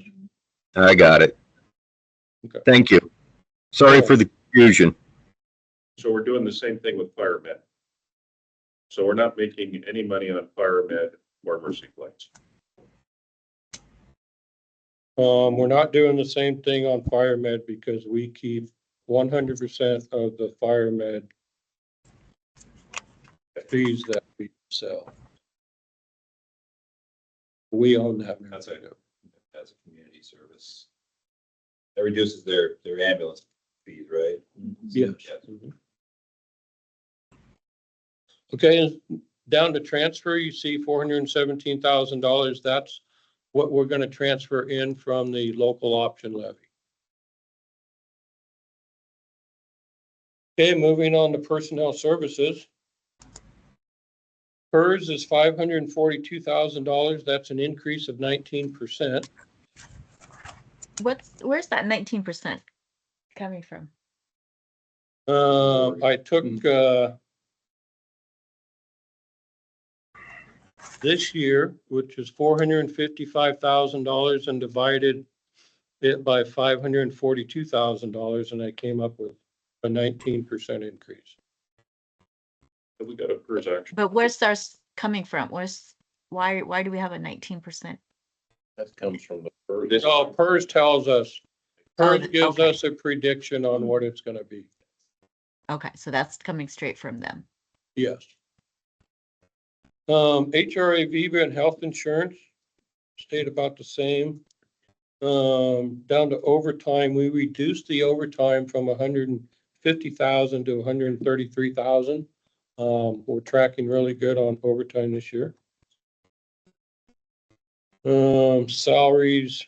I got it. Okay. Thank you. Sorry for the confusion. So we're doing the same thing with fire med. So we're not making any money on fire med or Mercy Flights. We're not doing the same thing on fire med because we keep 100% of the fire med fees that we sell. We own that. That's a community service. That reduces their ambulance fees, right? Yes. Okay, and down to transfer, you see $417,000. That's what we're gonna transfer in from the local option levy. Okay, moving on to personnel services. PERS is $542,000. That's an increase of 19%. Where's that 19% coming from? I took, this year, which is $455,000, and divided it by $542,000, and I came up with a 19% increase. We got a PERS action. But where's ours coming from? Why do we have a 19%? That comes from the PERS. So PERS tells us, PERS Oh, gives okay. us a prediction on what it's gonna be. Okay, so that's coming straight from them. Yes. HRA Viva and health insurance stayed about the same. Down to overtime, we reduced the overtime from 150,000 to 133,000. We're tracking really good on overtime this year. Salaries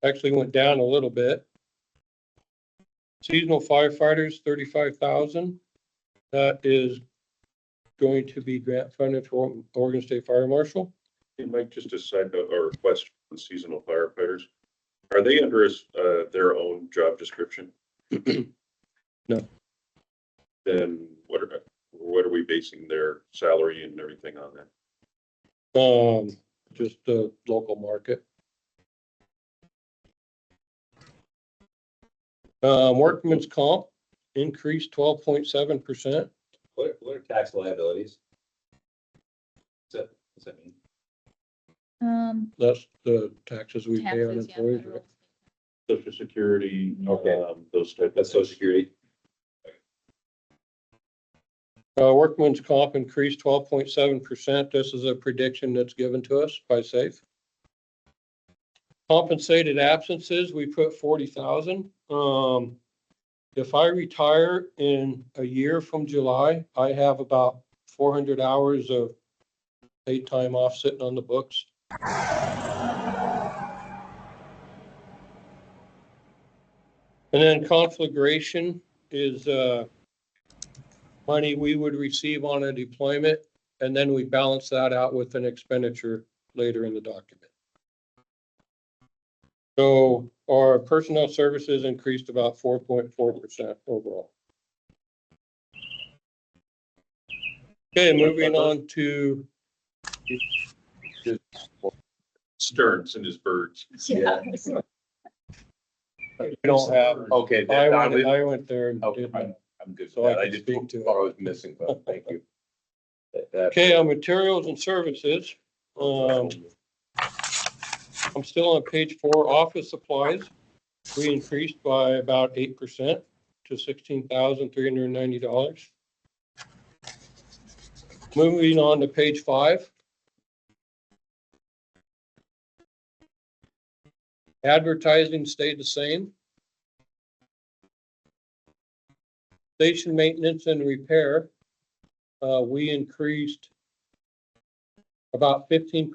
actually went down a little bit. Seasonal firefighters, 35,000. That is going to be grant funded for Oregon State Fire Marshal. Hey, Mike, just a side note or a question on seasonal firefighters. Are they under their own job description? No. Then what are we basing their salary and everything on that? Just the local market. Workman's comp increased 12.7%. What are tax liabilities? What's that mean? That's the taxes we pay on Taxes, yeah, employees. federal. Social Security, Okay. those type of That's Social Security. Workman's comp increased 12.7%. This is a prediction that's given to us by SAFE. Compensated absences, we put 40,000. If I retire in a year from July, I have about 400 hours of paid time off sitting on the books. And then conflagration is, money we would receive on a deployment, and then we balance that out with an expenditure later in the document. So our personnel services increased about 4.4% overall. Okay, moving on to Stearns and his birds. Yeah. We don't have, Okay. I went there and Okay, did that. I'm good. So with I that. I can just speak to it. thought I was missing, but thank you. Okay, on materials and services, I'm still on page 4, office supplies. We increased by about 8% to $16,390. Moving on to page 5. Advertising stayed the same. Station maintenance and repair, we increased about 15%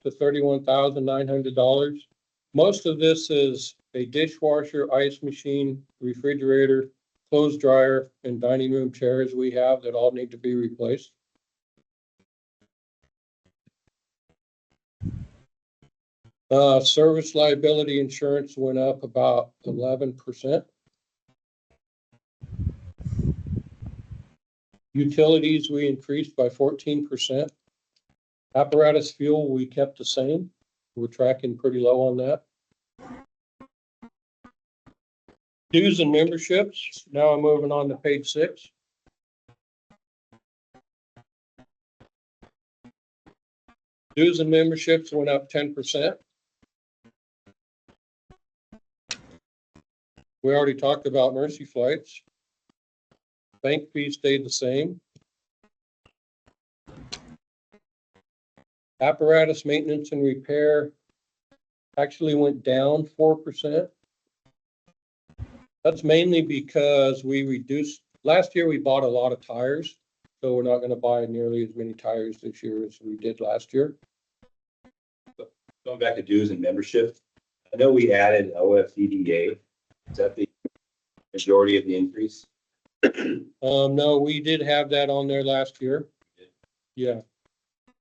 to $31,900. Most of this is a dishwasher, ice machine, refrigerator, clothes dryer, and dining room chairs we have that all need to be replaced. Service liability insurance went up about 11%. Utilities, we increased by 14%. Apparatus fuel, we kept the same. We're tracking pretty low on that. Dues and memberships, now I'm moving on to page 6. Dues and memberships went up 10%. We already talked about Mercy flights. Bank fees stayed the same. Apparatus maintenance and repair actually went down 4%. That's mainly because we reduced, last year we bought a lot of tires, so we're not gonna buy nearly as many tires this year as we did last year. Going back to dues and membership, I know we added OFDDA. Is that the majority of the increase? No, we did have that on there last year. Yeah,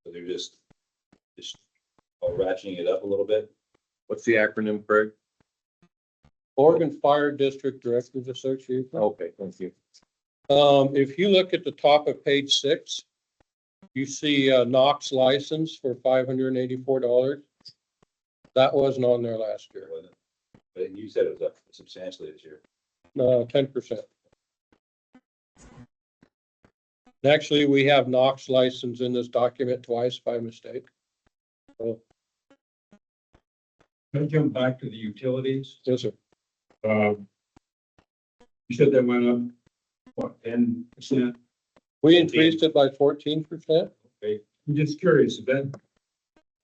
So they're just ratcheting it up a little bit? What's the acronym, Craig? Oregon Fire District Directors Association. Okay, thank you. If you look at the top of page 6, you see a Knox license for $584. That wasn't on there last year. But you said it was up substantially this year. 10%. Actually, we have Knox license in this document twice by mistake. So, Can I jump back to the utilities? yes, sir. You said that went up, what, 10%? We increased it by 14%. Okay, I'm just curious,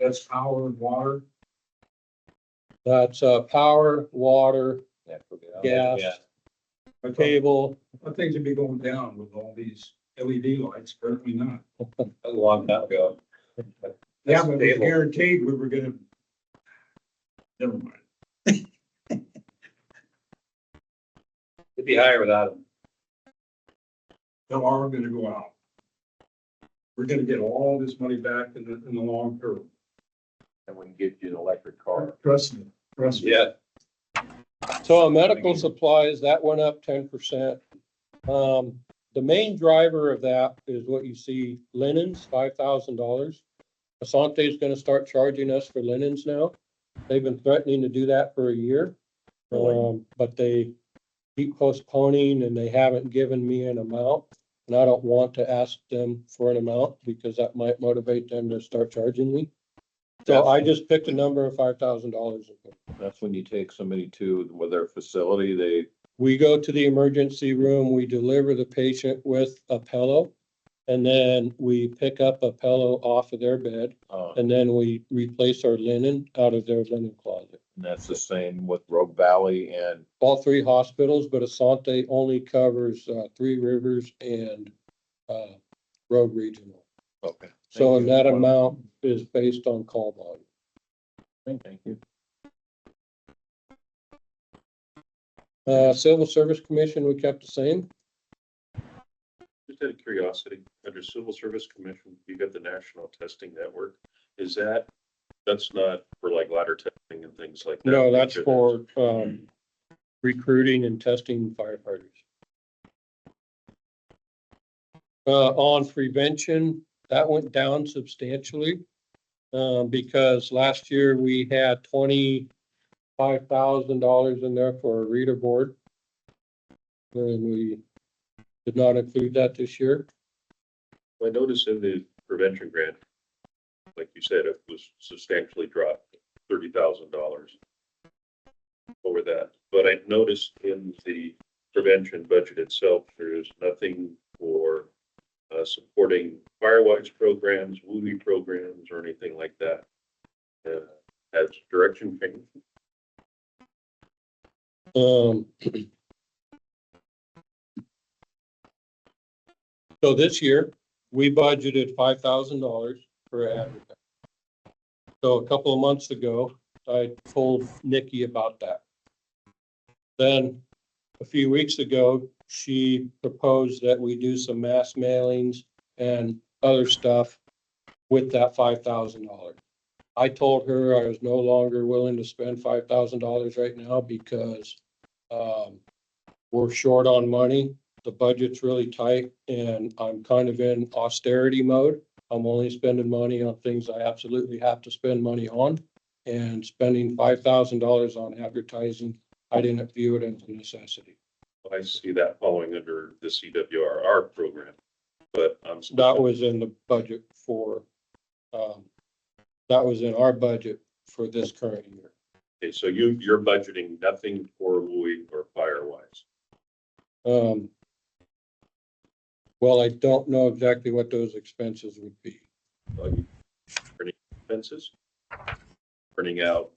that's power and water? That's power, water, gas, I thought cable. things would be going down with all these LED lights, apparently not. A long time ago. Yeah, but we stable. guaranteed we were gonna. Never mind. It'd be higher without them. No, are gonna go out. We're gonna get all this money back in the long term. And we can get you an electric car. Trust me, trust me. Yeah. So on medical supplies, that went up 10%. The main driver of that is what you see, linens, $5,000. Asante is going to start charging us for linens now. They've been threatening to do that for a year. But they keep postponing and they haven't given me an amount. And I don't want to ask them for an amount because that might motivate them to start charging me. So I just picked a number of $5,000. That's when you take somebody to their facility, We go to the emergency room, we deliver the patient with a pillow, and then we pick up a pillow off of their bed, and then we replace our linen out of their linen closet. and that's the same with Rogue Valley and All 3 hospitals, but Asante only covers 3 Rivers and Rogue Regional. okay. So Thank you. that amount is based on call volume. Thank you. Civil Service Commission, we kept the same. Just out of curiosity, under Civil Service Commission, you got the National Testing Network. That's not for like ladder testing and things like that? No, that's for recruiting and testing firefighters. On prevention, That went down substantially. Because last year we had $25,000 in there for a reader board. And we did not include that this year. I noticed in the prevention grant, like you said, it was substantially dropped, $30,000 over that. But I noticed in the prevention budget itself, there is nothing for supporting Firewise programs, WUI programs, or anything like that. Has direction changed? So this year, we budgeted $5,000 for advertising. So a couple of months ago, I told Nikki about that. Then a few weeks ago, she proposed that we do some mass mailings and other stuff with that $5,000. I told her I was no longer willing to spend $5,000 right now because we're short on money. The budget's really tight and I'm kind of in austerity mode. I'm only spending money on things I absolutely have to spend money on, and spending $5,000 on advertising, I didn't view it as a necessity. I see that falling under the CWRR program, but That was in the budget for, that was in our budget for this current year. okay, so you're budgeting nothing for WUI or Firewise. Well, I don't know exactly what those expenses would be. Printing expenses, printing out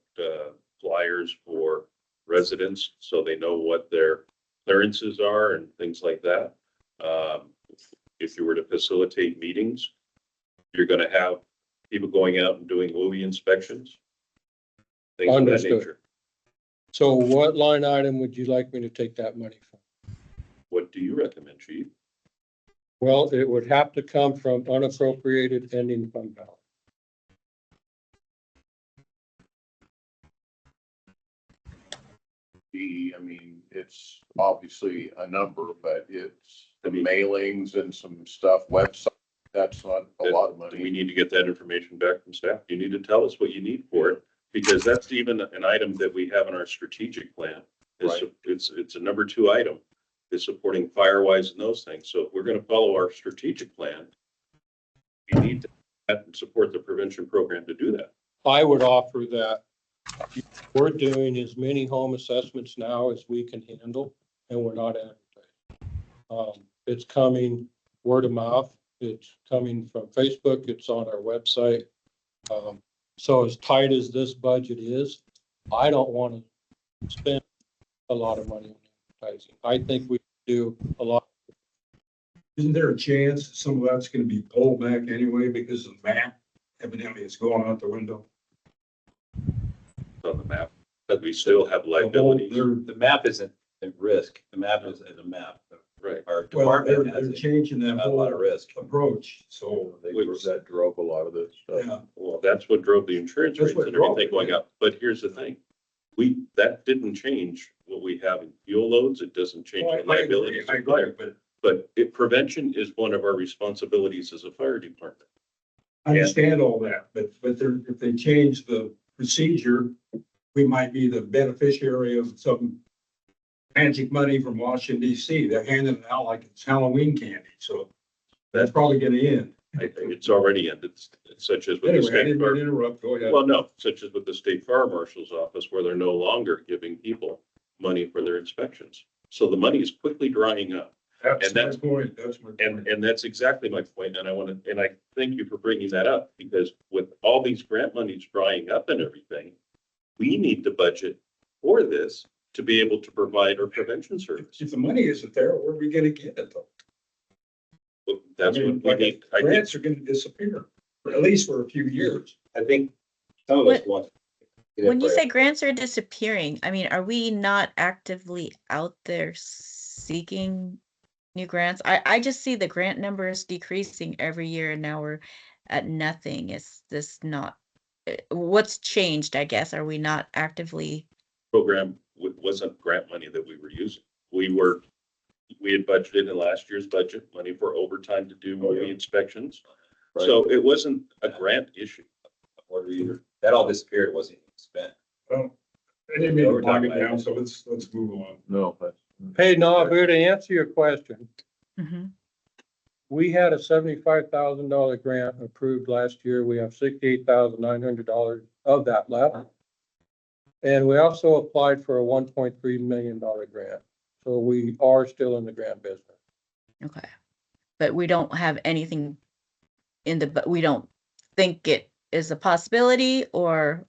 flyers for residents so they know what their clearances are and things like that. If you were to facilitate meetings, you're going to have people going out and doing WUI inspections, things of that Understood. nature. So what line item would you like me to take that money from? What do you recommend, Chief? Well, it would have to come from unappropriated ending fund balance. I mean, it's obviously a number, but it's the mailings and some stuff, website, that's not a lot of Do we money. need to get that information back from staff? You need to tell us what you need for it, because that's even an item that we have in our strategic plan. Right. It's a number 2 item, is supporting Firewise and those things. So if we're going to follow our strategic plan, we need to support the prevention program to do that. I would offer that we're doing as many home assessments now as we can handle, and we're not advertising. It's coming word of mouth. It's coming from Facebook. It's on our website. So as tight as this budget is, I don't want to spend a lot of money on advertising. I think we do a lot. Isn't there a chance that some of that's gonna be pulled back anyway because the map evidently is going out the window? On the map, but we still have liability. The map isn't at risk. The map is a map. Right. Our Well, department they're has changing that a lot of whole risk. approach, so. That drove a lot of this Yeah. Well, that's what drove the insurance That's rates what and drove everything it, going yeah. up. But here's the thing. That didn't change what we have in fuel loads. It doesn't change Well, the liabilities. I agree, but Prevention is one of our responsibilities as a fire department. I understand all that, but if they change the procedure, we might be the beneficiary of some magic money from Washington DC. They're handing it out like it's Halloween candy, so that's probably gonna end. I think it's already ended, such as with the Anyway, I state didn't mean fire. to interrupt, go ahead. Well, no, such as with the state fire marshal's office, where they're no longer giving people money for their inspections. So the money is quickly drying up. That's my that's- point, that's my point. And that's exactly my point. And I thank you for bringing that up, because with all these grant monies drying up and everything, we need to budget for this to be able to provide our prevention service. If the money isn't there, where are we gonna get it though? That's I mean, what we need. I think grants are gonna disappear, or at least for a few years. I think some of us want. When you say grants are disappearing, I mean, are we not actively out there seeking new grants? I just see the grant numbers decreasing every year and now we're at nothing. Is this not, what's changed, I guess? Are we not actively? program wasn't grant money that we were using. We had budgeted in last year's budget money for overtime to do movie inspections. So it wasn't a grant issue. Or either, that all disappeared, it wasn't even spent. Well, I didn't mean to bog it down, so let's move on. No, but. Hey, no, here to answer your question, Mhm. we had a $75,000 grant approved last year. We have $68,900 of that left. And we also applied for a $1.3 million grant. So we are still in the grant business. Okay. But we don't have anything in the, but we don't think it is a possibility or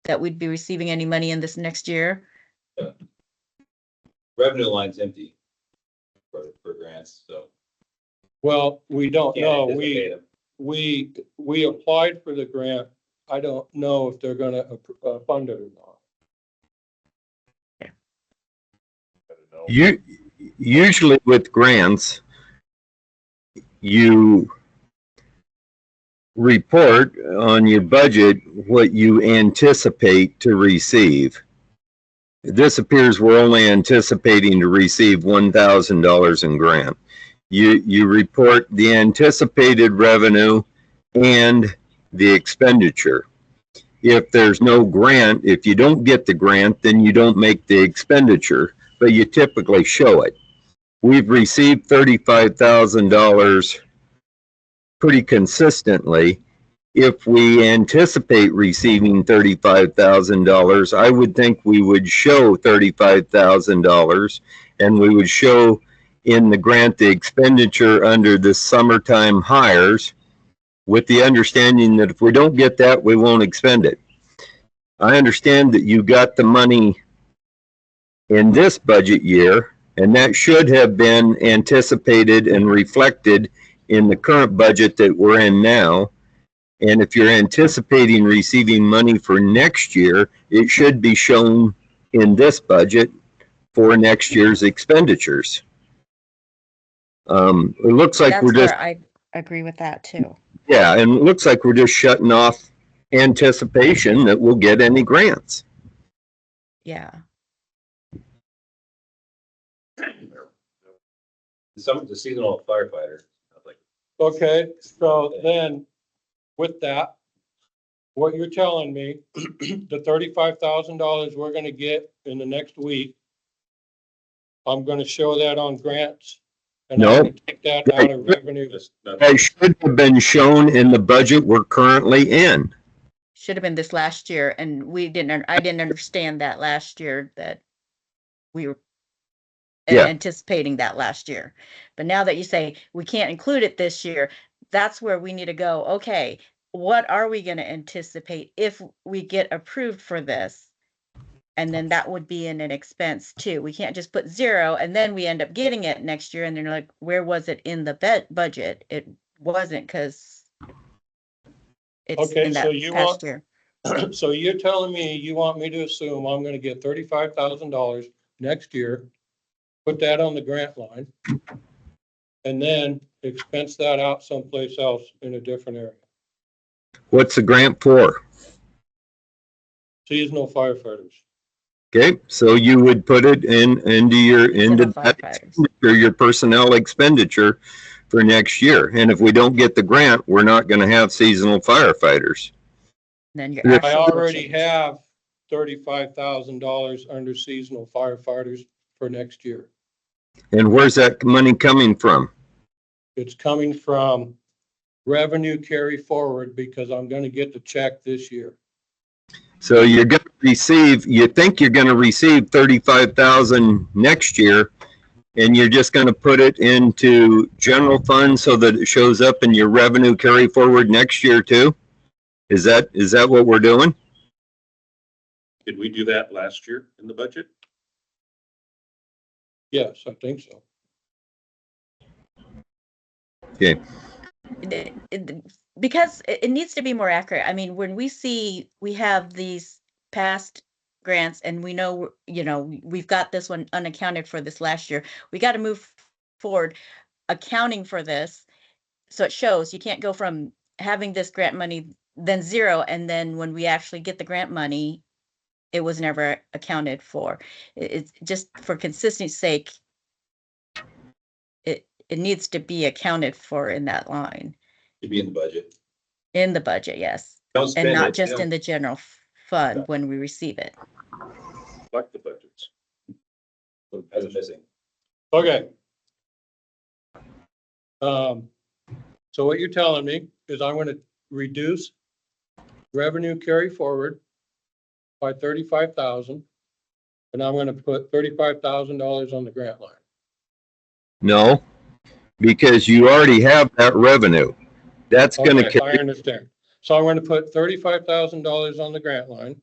that we'd be receiving any money in this next year. Revenue line's empty for grants, so. Well, we don't can't know. anticipate 'em. We applied for the grant. I don't know if they're gonna fund it or not. Usually with grants, you report on your budget what you anticipate to receive. This appears we're only anticipating to receive $1,000 in grant. You report the anticipated revenue and the expenditure. If there's no grant, if you don't get the grant, then you don't make the expenditure, but you typically show it. We've received $35,000 pretty consistently. If we anticipate receiving $35,000, I would think we would show $35,000 and we would show in the grant the expenditure under the summertime hires with the understanding that if we don't get that, we won't expend it. I understand that you got the money in this budget year, and that should have been anticipated and reflected in the current budget that we're in now. And if you're anticipating receiving money for next year, it should be shown in this budget for next year's expenditures. It looks like we're just, I agree with that too. yeah, and it looks like we're just shutting off anticipation that we'll get any grants. Yeah. The seasonal firefighter, like, Okay, so then with that, what you're telling me, the $35,000 we're gonna get in the next week, I'm gonna show that on grants. And I'm No. gonna take that out of revenue. Just not- That should have been shown in the budget we're currently in. Should have been this last year, and I didn't understand that last year, that we were Yeah. anticipating that last year. But now that you say we can't include it this year, that's where we need to go, okay, what are we gonna anticipate if we get approved for this? And then that would be in an expense too. We can't just put 0 and then we end up getting it next year and they're like, where was it in the budget? It wasn't, because it's Okay, in so that you past want- year. So you're telling me you want me to assume I'm gonna get $35,000 next year, put that on the grant line, and then expense that out someplace else in a different area? What's the grant for? Seasonal firefighters. Okay, so you would put it into Seasonal that firefighters. expenditure, your personnel expenditure for next year. And if we don't get the grant, we're not gonna have seasonal firefighters. Then your Yeah. I actual will already change. have $35,000 under seasonal firefighters for next year. And where's that money coming from? It's coming from revenue carry forward because I'm gonna get the check this year. So you're gonna receive, you think you're gonna receive 35,000 next year, and you're just gonna put it into general fund so that it shows up in your revenue carry forward next year too? Is that what we're doing? Did we do that last year in the budget? Yes, I think so. Okay, Because it needs to be more accurate. I mean, when we have these past grants and we know, we've got this one unaccounted for this last year, we got to move forward accounting for this. So it shows you can't go from having this grant money, then 0, and then when we actually get the grant money, it was never accounted for. It's just for consistency's sake, it needs to be accounted for in that line. To be in the budget. in the budget, yes. Don't And spend not it. just Don't- in the general fund when we receive it. Like the budgets. That's missing. Okay. So what you're telling me is I'm gonna reduce revenue carry forward by 35,000. And I'm gonna put $35,000 on the grant line. No, because you already have that revenue. That's gonna, Okay, I understand. So I'm gonna put $35,000 on the grant line.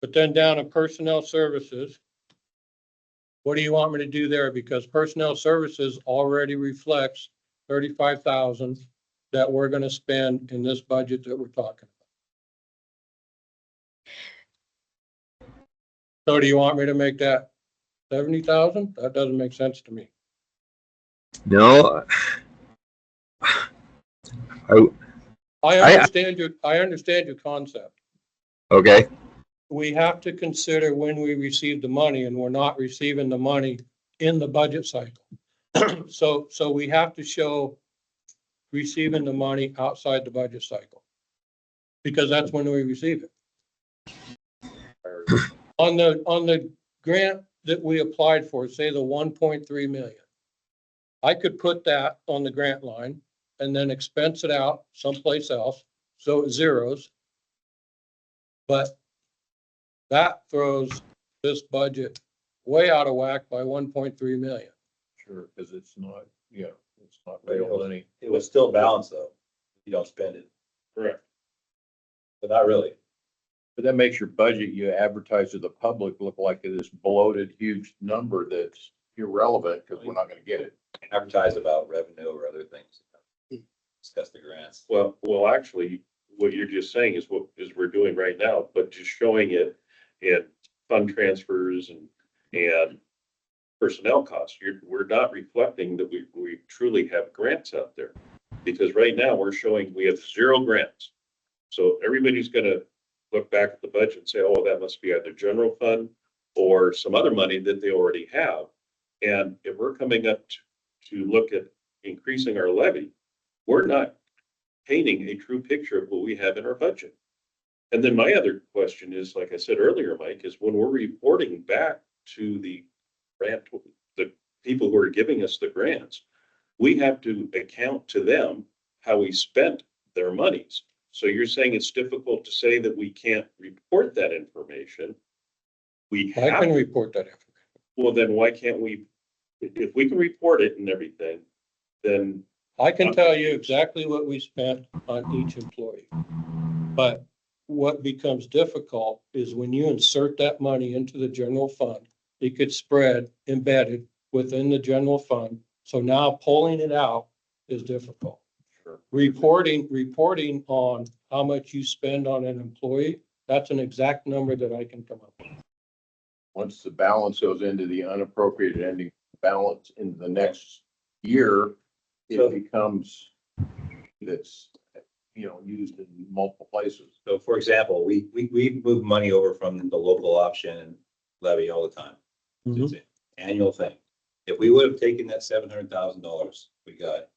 But then down in personnel services, what do you want me to do there? Because personnel services already reflects 35,000 that we're gonna spend in this budget that we're talking about. So do you want me to make that 70,000? That doesn't make sense to me. no. I understand your concept. Okay, We have to consider when we receive the money, and we're not receiving the money in the budget cycle. So we have to show receiving the money outside the budget cycle. Because that's when we receive it. On the grant that we applied for, say the 1.3 million. I could put that on the grant line and then expense it out someplace else, so it zeros. But that throws this budget way out of whack by 1.3 million. Sure, because it's not, it's not Real real money. It was still balanced though. You don't spend it, Correct. but not really. But that makes your budget you advertise to the public look like this bloated, huge number that's irrelevant because we're not gonna get it. Advertise about revenue or other things. Discuss the grants. Well, actually, what you're just saying is what we're doing right now, but just showing it in fund transfers and personnel costs. We're not reflecting that we truly have grants out there. Because right now we're showing we have 0 grants. So everybody's gonna look back at the budget and say, oh, that must be either general fund or some other money that they already have. And if we're coming up to look at increasing our levy, we're not painting a true picture of what we have in our budget. And then my other question is, like I said earlier, Mike, is when we're reporting back to the grant, the people who are giving us the grants, we have to account to them how we spent their monies. So you're saying it's difficult to say that we can't report that information. We I have can to. report that information. Well, then why can't we, if we can report it and everything, then I can tell you exactly what we spent on each employee. But what becomes difficult is when you insert that money into the general fund, it gets spread, embedded within the general fund. So now pulling it out is difficult. Sure. Reporting on how much you spend on an employee, that's an exact number that I can come up with. Once the balance goes into the unappropriated ending balance in the next year, So- it becomes that's, used in multiple places. So for example, we move money over from the local option levy all the time. It's an annual thing. If we would have taken that $700,000 we got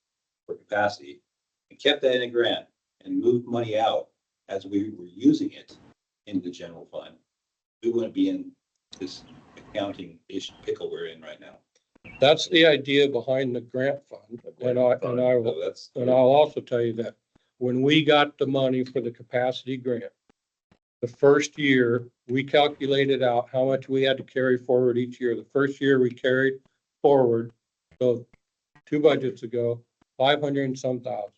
for capacity and kept that in a grant and moved money out as we were using it in the general fund, we wouldn't be in this accounting issue pickle we're in right now. That's the idea behind the grant fund. And I'll also tell you that when we got the money for the capacity grant, the first year, we calculated out how much we had to carry forward each year. The first year we carried forward, so 2 budgets ago, 500 and some thousand.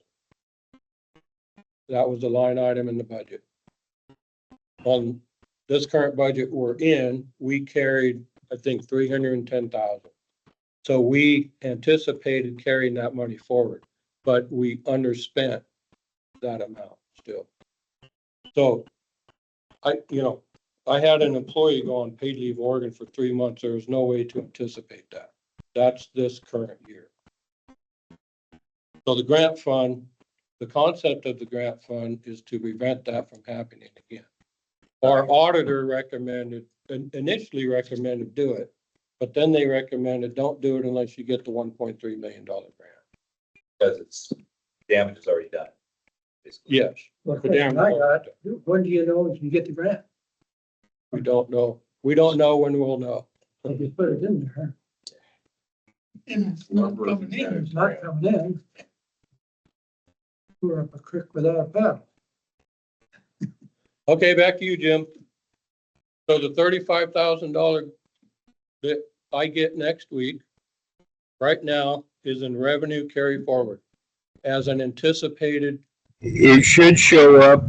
That was the line item in the budget. On this current budget we're in, we carried, I think, 310,000. So we anticipated carrying that money forward, but we underspent that amount still. So I had an employee go on paid leave Oregon for 3 months. There was no way to anticipate that. That's this current year. So the grant fund, the concept of the grant fund is to prevent that from happening again. Our auditor initially recommended do it, but then they recommended don't do it unless you get the $1.3 million grant. Because it's damage is already done. basically. Yes, Well, The dam- I got, when do you know if you get the grant? we don't know. We don't know when we'll know. If you put it in there. And it's not coming in. It's not coming in. We're up a creek without a paddle. Okay, back to you, Jim. So the $35,000 that I get next week, right now, is in revenue carry forward as an anticipated. It should show up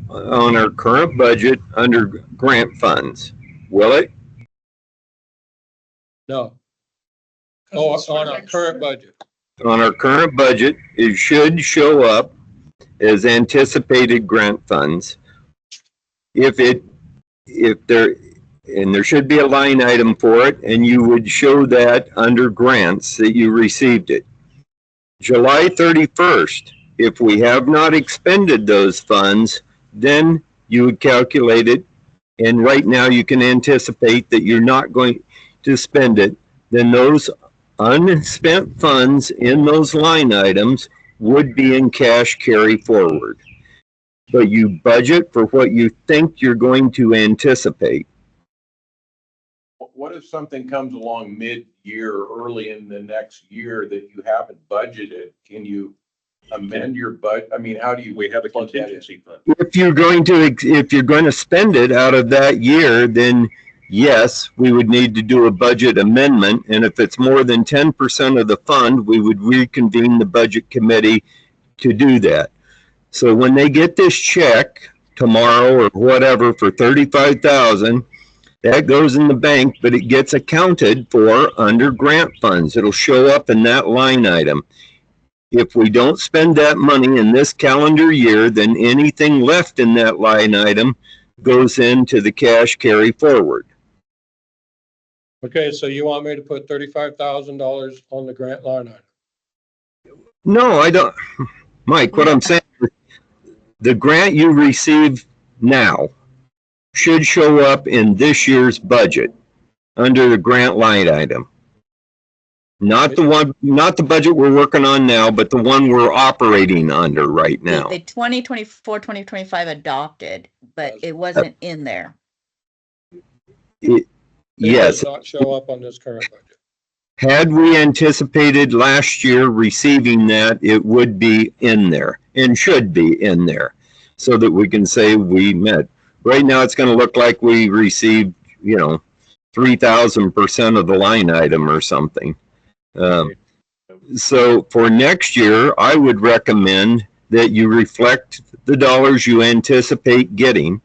on our current budget under grant funds. Will it? No. Oh, on our current budget. On our current budget, it should show up as anticipated grant funds. If there, and there should be a line item for it, and you would show that under grants that you received it. July 31st, if we have not expended those funds, then you would calculate it. And right now you can anticipate that you're not going to spend it. Then those unspent funds in those line items would be in cash carry forward. But you budget for what you think you're going to anticipate. What if something comes along mid-year, or early in the next year that you haven't budgeted? Can you amend your budget? I mean, how do you? We have a plug that in? contingency fund. If you're going to spend it out of that year, then yes, we would need to do a budget amendment. And if it's more than 10% of the fund, we would reconvene the budget committee to do that. So when they get this check tomorrow or whatever for 35,000, that goes in the bank, but it gets accounted for under grant funds. It'll show up in that line item. If we don't spend that money in this calendar year, then anything left in that line item goes into the cash carry forward. Okay, so you want me to put $35,000 on the grant line item? No, I don't. Mike, what I'm saying, the grant you receive now should show up in this year's budget under the grant line item. Not the budget we're working on now, but the one we're operating under right now. The 2024, 2025 adopted, but it wasn't in there. It Yes, does not show up on this current budget. had we anticipated last year receiving that, it would be in there and should be in there so that we can say we met. Right now, it's going to look like we received, 3,000% of the line item or something. So for next year, I would recommend that you reflect the dollars you anticipate getting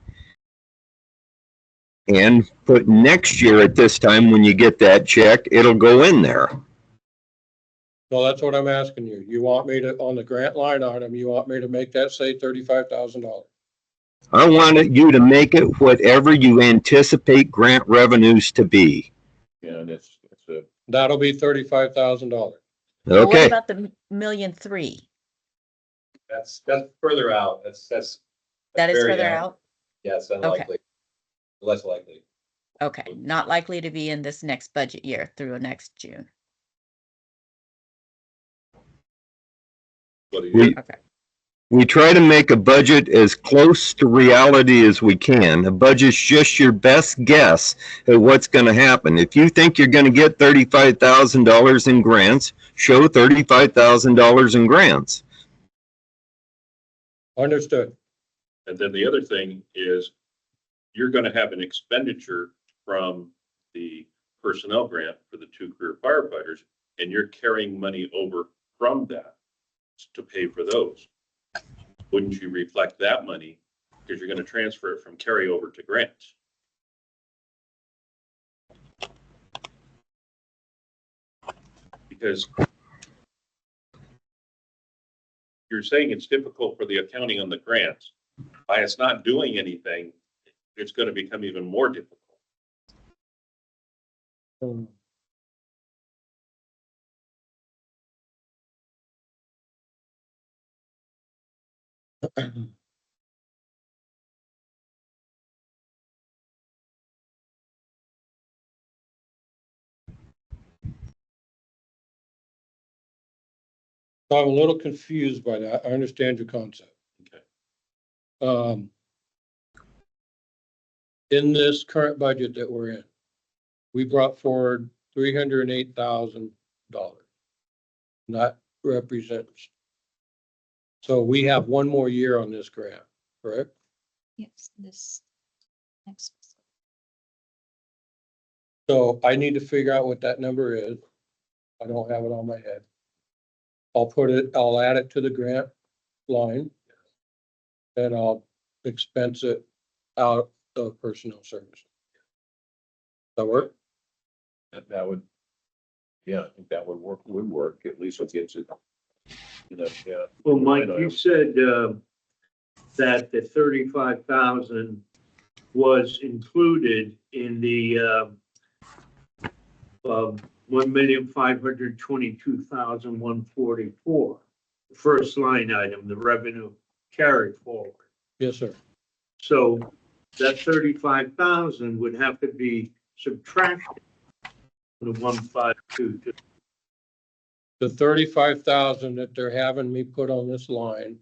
and put next year at this time, when you get that check, it'll go in there. So that's what I'm asking you. You want me to, on the grant line item, you want me to make that say $35,000? I want you to make it whatever you anticipate grant revenues to be. Yeah, and it's a, That'll be $35,000. Well, what Okay, about the 1,000,003? That's further out. That's That is very further out? Yes, unlikely. Less likely. Okay, not likely to be in this next budget year through next June. we, Okay. we try to make a budget as close to reality as we can. A budget's just your best guess at what's going to happen. If you think you're going to get $35,000 in grants, show $35,000 in grants. Understood. And then the other thing is you're going to have an expenditure from the personnel grant for the 2 career firefighters, and you're carrying money over from that to pay for those. Wouldn't you reflect that money because you're going to transfer it from carryover to grants? Because you're saying it's difficult for the accounting on the grants. By it's not doing anything, it's going to become even more difficult. So I'm a little confused by that. I understand your concept. Okay. In this current budget that we're in, we brought forward $308,000. That represents. So we have one more year on this grant, correct? Yes, this next. So I need to figure out what that number is. I don't have it on my head. I'll add it to the grant line. And I'll expense it out of personnel services. That work? That would, yeah, I think that would work, at least it gets it. You know, yeah. Well, Mike, you said, that the 35,000 was included in the, 1,522,144. The first line item, the revenue carried forward. Yes, sir. So that 35,000 would have to be subtracted from the 1,522. The 35,000 that they're having me put on this line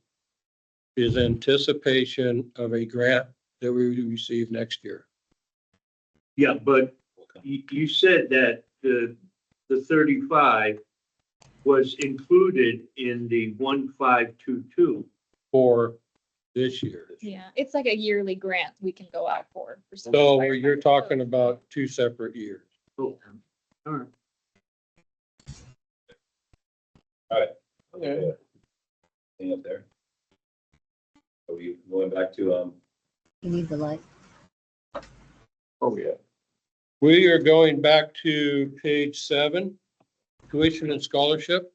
is anticipation of a grant that we receive next year. Yeah, but you said that the 35 was included in the 1,522. For this year. Yeah, it's like a yearly grant we can go out for. So you're talking about 2 separate years. Oh, all right. Okay. Anything up there? Are we going back to, You need the light. Oh, yeah. We are going back to page 7, tuition and scholarship.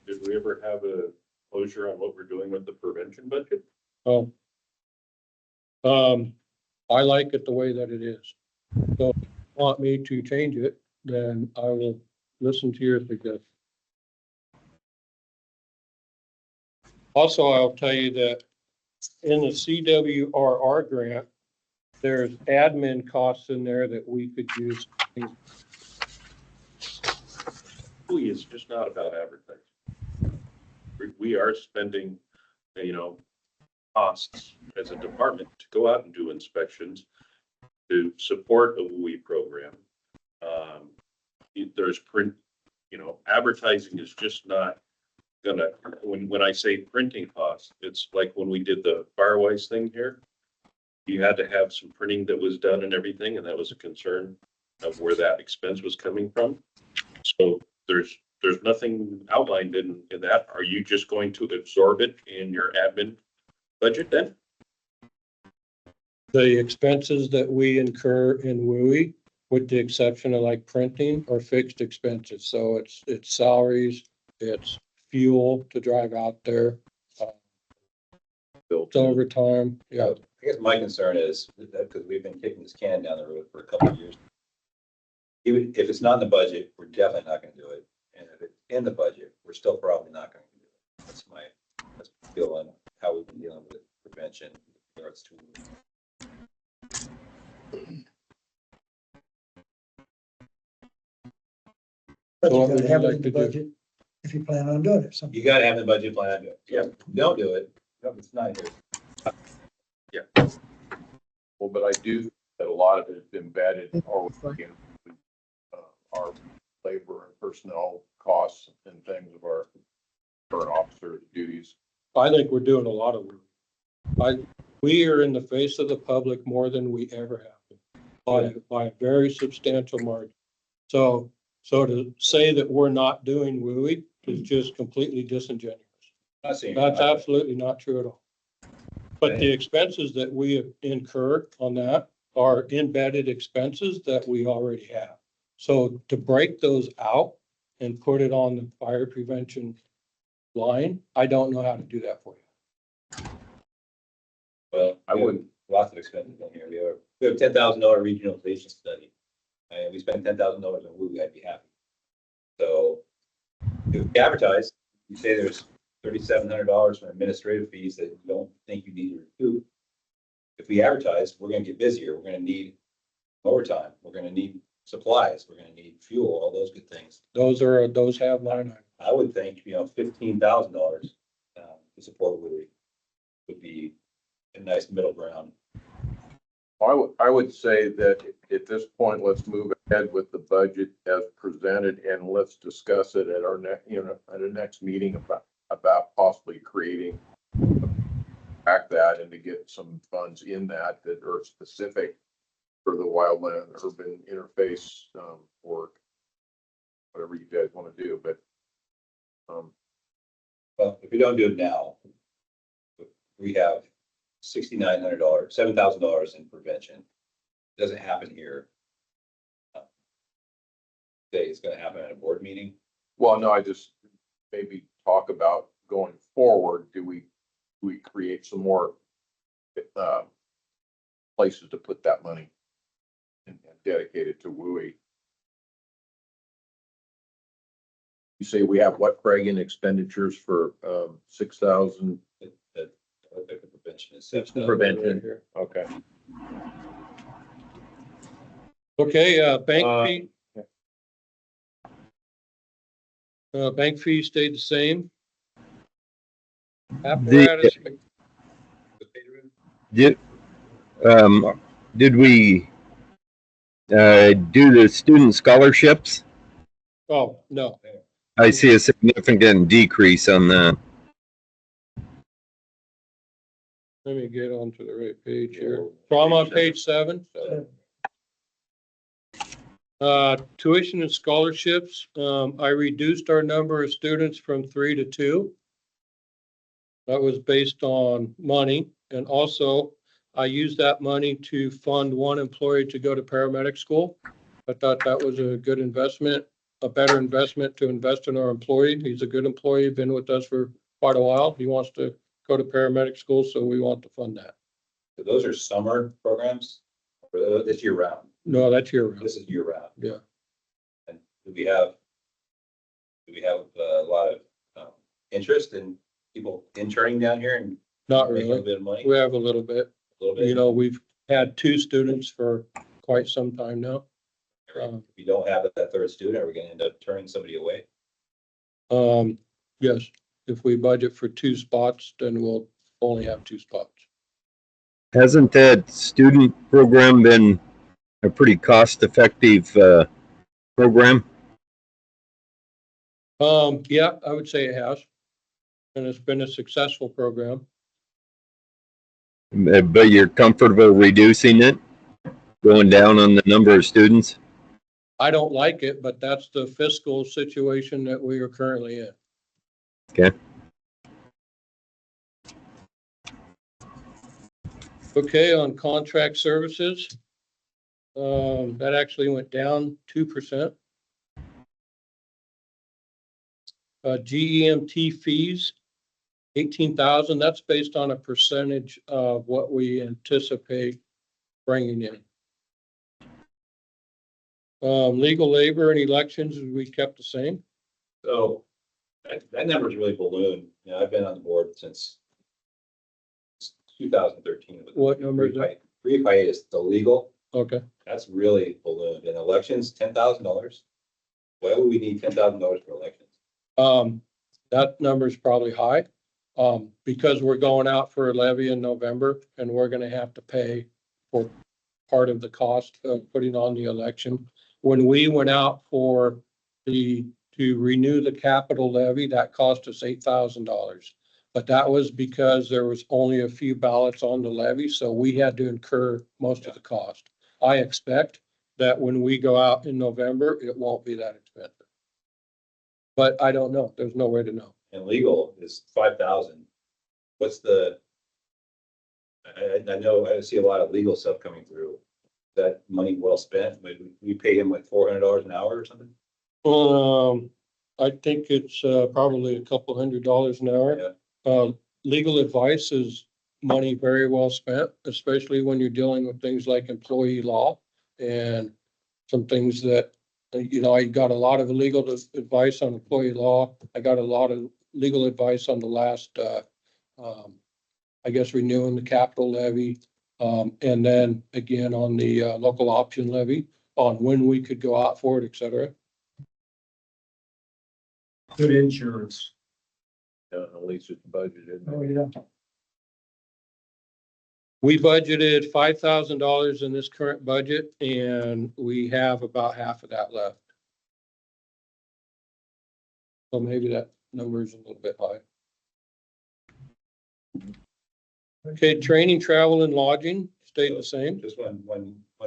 Did we ever have a closure on what we're doing with the prevention budget? I like it the way that it is. So if you want me to change it, then I will listen to your suggestion. Also, I'll tell you that in the CWRR grant, there's admin costs in there that we could use. Really, it's just not about advertising. We are spending, costs as a department to go out and do inspections, to support a WUI program. There's print, advertising is just not gonna, when I say printing costs, it's like when we did the Firewise thing here. You had to have some printing that was done and everything, and that was a concern of where that expense was coming from. So there's nothing outlined in that. Are you just going to absorb it in your admin budget then? The expenses that we incur in WUI, with the exception of like printing, are fixed expenses. So it's salaries, it's fuel to drive out there, it's overtime. Yeah. I guess my concern is that because we've been kicking this can down the road for a couple of years. Even if it's not in the budget, we're definitely not gonna do it. And if it's in the budget, we're still probably not gonna do it. That's my feel on how we've been dealing with prevention in regards to. But So you what gotta would have you it like in to the do? budget if you plan on doing it. So You gotta have the budget plan. Yeah, don't do it. No, it's not here. Well, but I do, that a lot of it is embedded already in our labor and personnel costs and things of our current officer duties. I think we're doing a lot of work. We are in the face of the public more than we ever have been, by a very substantial margin. So to say that we're not doing WUI is just completely disingenuous. Not saying. That's absolutely not true at all. But the expenses that we incur on that are embedded expenses that we already have. So to break those out and put it on the fire prevention line, I don't know how to do that for you. Well, I wouldn't. Lots of expenses in here. We have $10,000 regionalization study. And we spend $10,000 on WUI, I'd be happy. So if we advertise, you say there's $3,700 for administrative fees that you don't think you need to recoup. If we advertise, we're gonna get busier. We're gonna need overtime. We're gonna need supplies, we're gonna need fuel, all those good things. Those have line items. I would think, $15,000 to support would be a nice middle ground. I would say that at this point, let's move ahead with the budget as presented and let's discuss it at our at our next meeting about possibly creating back that and to get some funds in that are specific for the wildland urban interface work. Whatever you guys want to do, but Well, if we don't do it now, we have $6,900, $7,000 in prevention. Doesn't happen here. Say it's gonna happen at a board meeting. well, no, I just maybe talk about going forward. Do we create some more places to put that money and dedicate it to WUI? You say we have what, Craig, in expenditures for 6,000 The prevention is prevention? Okay. Okay, bank Uh, fee. Bank fee stayed the same. Apparatus, Did we do the student scholarships? oh, no, I see a significant decrease on that. let me get onto the right page here. So I'm on page 7. Tuition and scholarships, I reduced our number of students from 3 to 2. That was based on money, and also I used that money to fund one employee to go to paramedic school. I thought that was a good investment, a better investment to invest in our employee. He's a good employee, been with us for quite a while. He wants to go to paramedic school, so we want to fund that. So those are summer programs, or this year round? No, that's your, This is year round. yeah. And do we have a lot of interest in people interning down here and Not making a really. bit of money? We have a little bit. A little bit? You know, we've had 2 students for quite some time now. If you don't have that third student, are we gonna end up turning somebody away? Yes, if we budget for 2 spots, then we'll only have 2 spots. Hasn't that student program been a pretty cost-effective program? Yeah, I would say it has. And it's been a successful program. But you're comfortable reducing it, going down on the number of students? I don't like it, but that's the fiscal situation that we are currently in. Okay. Okay, on contract services, that actually went down 2%. GEMT fees, 18,000, that's based on a percentage of what we anticipate bringing in. Legal labor and elections, we kept the same. So that number's really ballooned. I've been on the board since 2013. What number is that? Brief hiatus, the legal, Okay, that's really ballooned. In elections, $10,000. Why would we need $10,000 for elections? that number is probably high. Because we're going out for a levy in November and we're gonna have to pay for part of the cost of putting on the election. When we went out to renew the capital levy, that cost us $8,000. But that was because there was only a few ballots on the levy, so we had to incur most of the cost. I expect that when we go out in November, it won't be that expensive. But I don't know. There's no way to know. And legal is 5,000. What's I know I see a lot of legal stuff coming through. That money well spent? We pay him like $400 an hour or something? I think it's probably a couple $100 an hour. Yeah. Legal advice is money very well spent, especially when you're dealing with things like employee law and some things that, I got a lot of legal advice on employee law. I got a lot of legal advice on the last, renewing the capital levy. And then again on the local option levy. on when we could go out for it, et cetera. Good insurance. At least it's budgeted. Oh, yeah. We budgeted $5,000 in this current budget, and we have about half of that left. So maybe that number is a little bit high. Okay, training, travel, and lodging stayed the same. Just one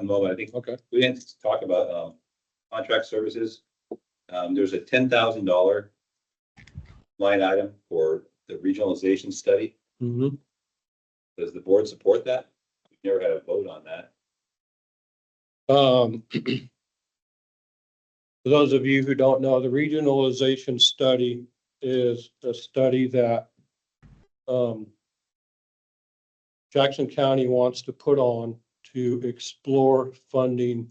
moment. I think Okay. we didn't talk about, contract services. There's a $10,000 line item for the regionalization study. Mm-hmm. Does the board support that? We've never had a vote on that. For those of you who don't know, the regionalization study is a study that Jackson County wants to put on to explore funding,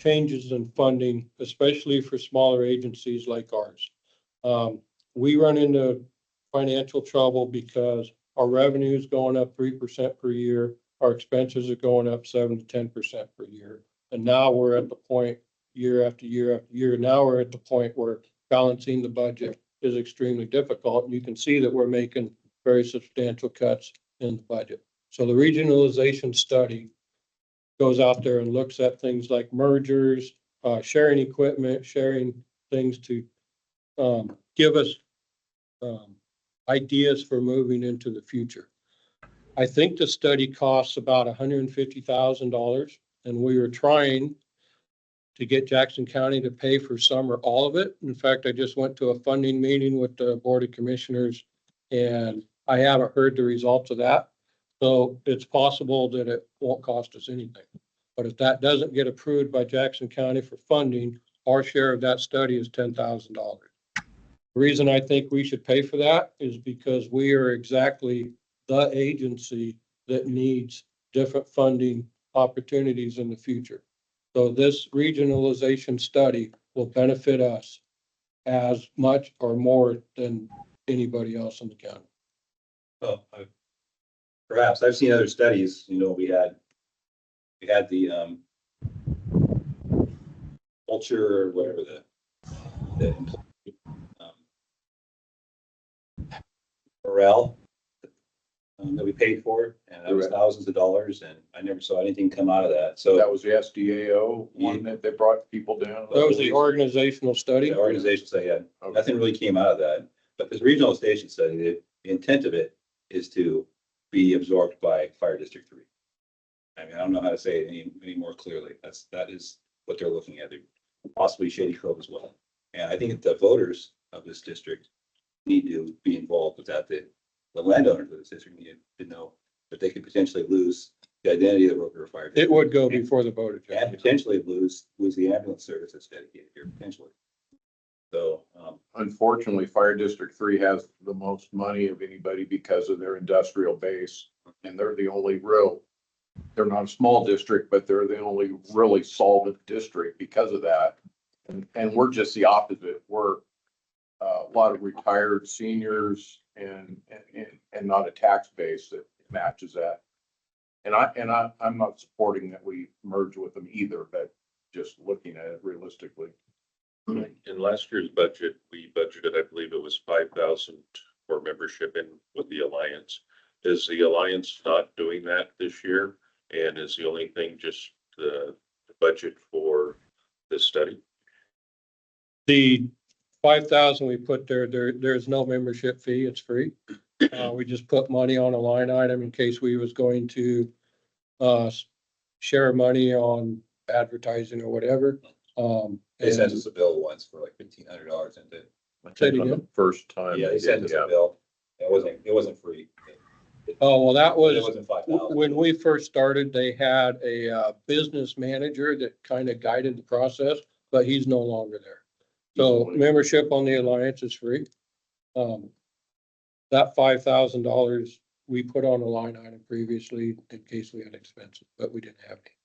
changes in funding, especially for smaller agencies like ours. We run into financial trouble because our revenue is going up 3% per year. Our expenses are going up 7 to 10% per year. And now we're at the point, year after year after year, now we're at the point where balancing the budget is extremely difficult. And you can see that we're making very substantial cuts in the budget. So the regionalization study goes out there and looks at things like mergers, sharing equipment, sharing things to give us ideas for moving into the future. I think the study costs about $150,000, and we were trying to get Jackson County to pay for some or all of it. In fact, I just went to a funding meeting with the Board of Commissioners, and I haven't heard the results of that. So it's possible that it won't cost us anything. But if that doesn't get approved by Jackson County for funding, our share of that study is $10,000. The reason I think we should pay for that is because we are exactly the agency that needs different funding opportunities in the future. So this regionalization study will benefit us as much or more than anybody else in the county. Well, perhaps I've seen other studies, we had the, culture or whatever the morale that we paid for, and that was thousands of dollars, and I never saw anything come out of that. So That was the SDAO one that they brought people down. That was the organizational study. the organization said, yeah, Okay. nothing really came out of that. But this regional station study, the intent of it is to be absorbed by Fire District 3. I mean, I don't know how to say it any more clearly. That is what they're looking at, possibly Shady Cove as well. And I think the voters of this district need to be involved with that. The landowners of this district need to know that they could potentially lose the identity of the Roque River Fire District. It would go before the vote. And potentially lose the ambulance service that's dedicated here, potentially. So, Unfortunately, Fire District 3 has the most money of anybody because of their industrial base. And they're the only they're not a small district, but they're the only really solvent district because of that. And we're just the opposite. We're a lot of retired seniors and not a tax base that matches that. And I'm not supporting that we merge with them either, but just looking at it realistically. In last year's budget, we budgeted, I believe it was 5,000 for membership in with the Alliance. Is the Alliance not doing that this year? And is the only thing just the budget for this study? The 5,000 we put there's no membership fee. It's free. We just put money on a line item in case we was going to share money on advertising or whatever. they sent us a bill once for like $1,500 and Say it On the again? first time. yeah, they sent us a bill. It wasn't free. Oh, well, that It was, wasn't 5,000. when we first started, they had a business manager that kind of guided the process, but he's no longer there. So membership on the Alliance is free. That $5,000 we put on a line item previously in case we had expenses, but we didn't have any.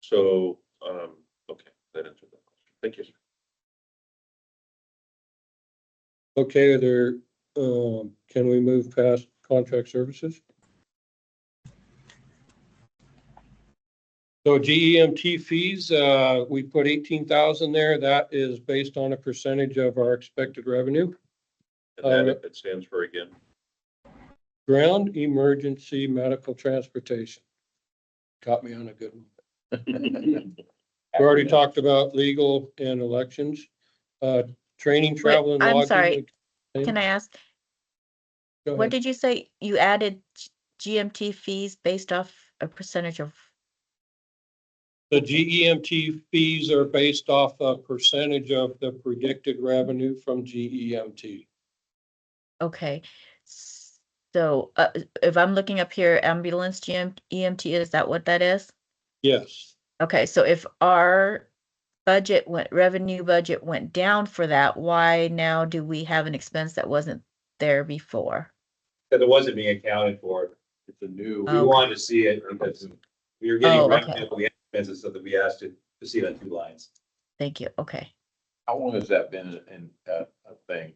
So, okay, that answered that question. Thank you. Okay, are there, can we move past contract services? So GEMT fees, we put 18,000 there. That is based on a percentage of our expected revenue. And that it stands for again. Ground emergency medical transportation. Caught me on a good one. We already talked about legal and elections, training, travel and I'm lodging. sorry. Can I ask, Go what ahead. did you say? You added GMT fees based off a percentage of, The GEMT fees are based off a percentage of the predicted revenue from GEMT. okay. So, if I'm looking up here, ambulance EMT, is that what that is? Yes, Okay, so if our revenue budget went down for that, why now do we have an expense that wasn't there before? Because it wasn't being accounted for. It's a new. We Okay. wanted to see it because we were getting Oh, revenue, okay. but we had expenses, so that we asked it to see it on 2 lines. Thank you. Okay. How long has that been in a thing?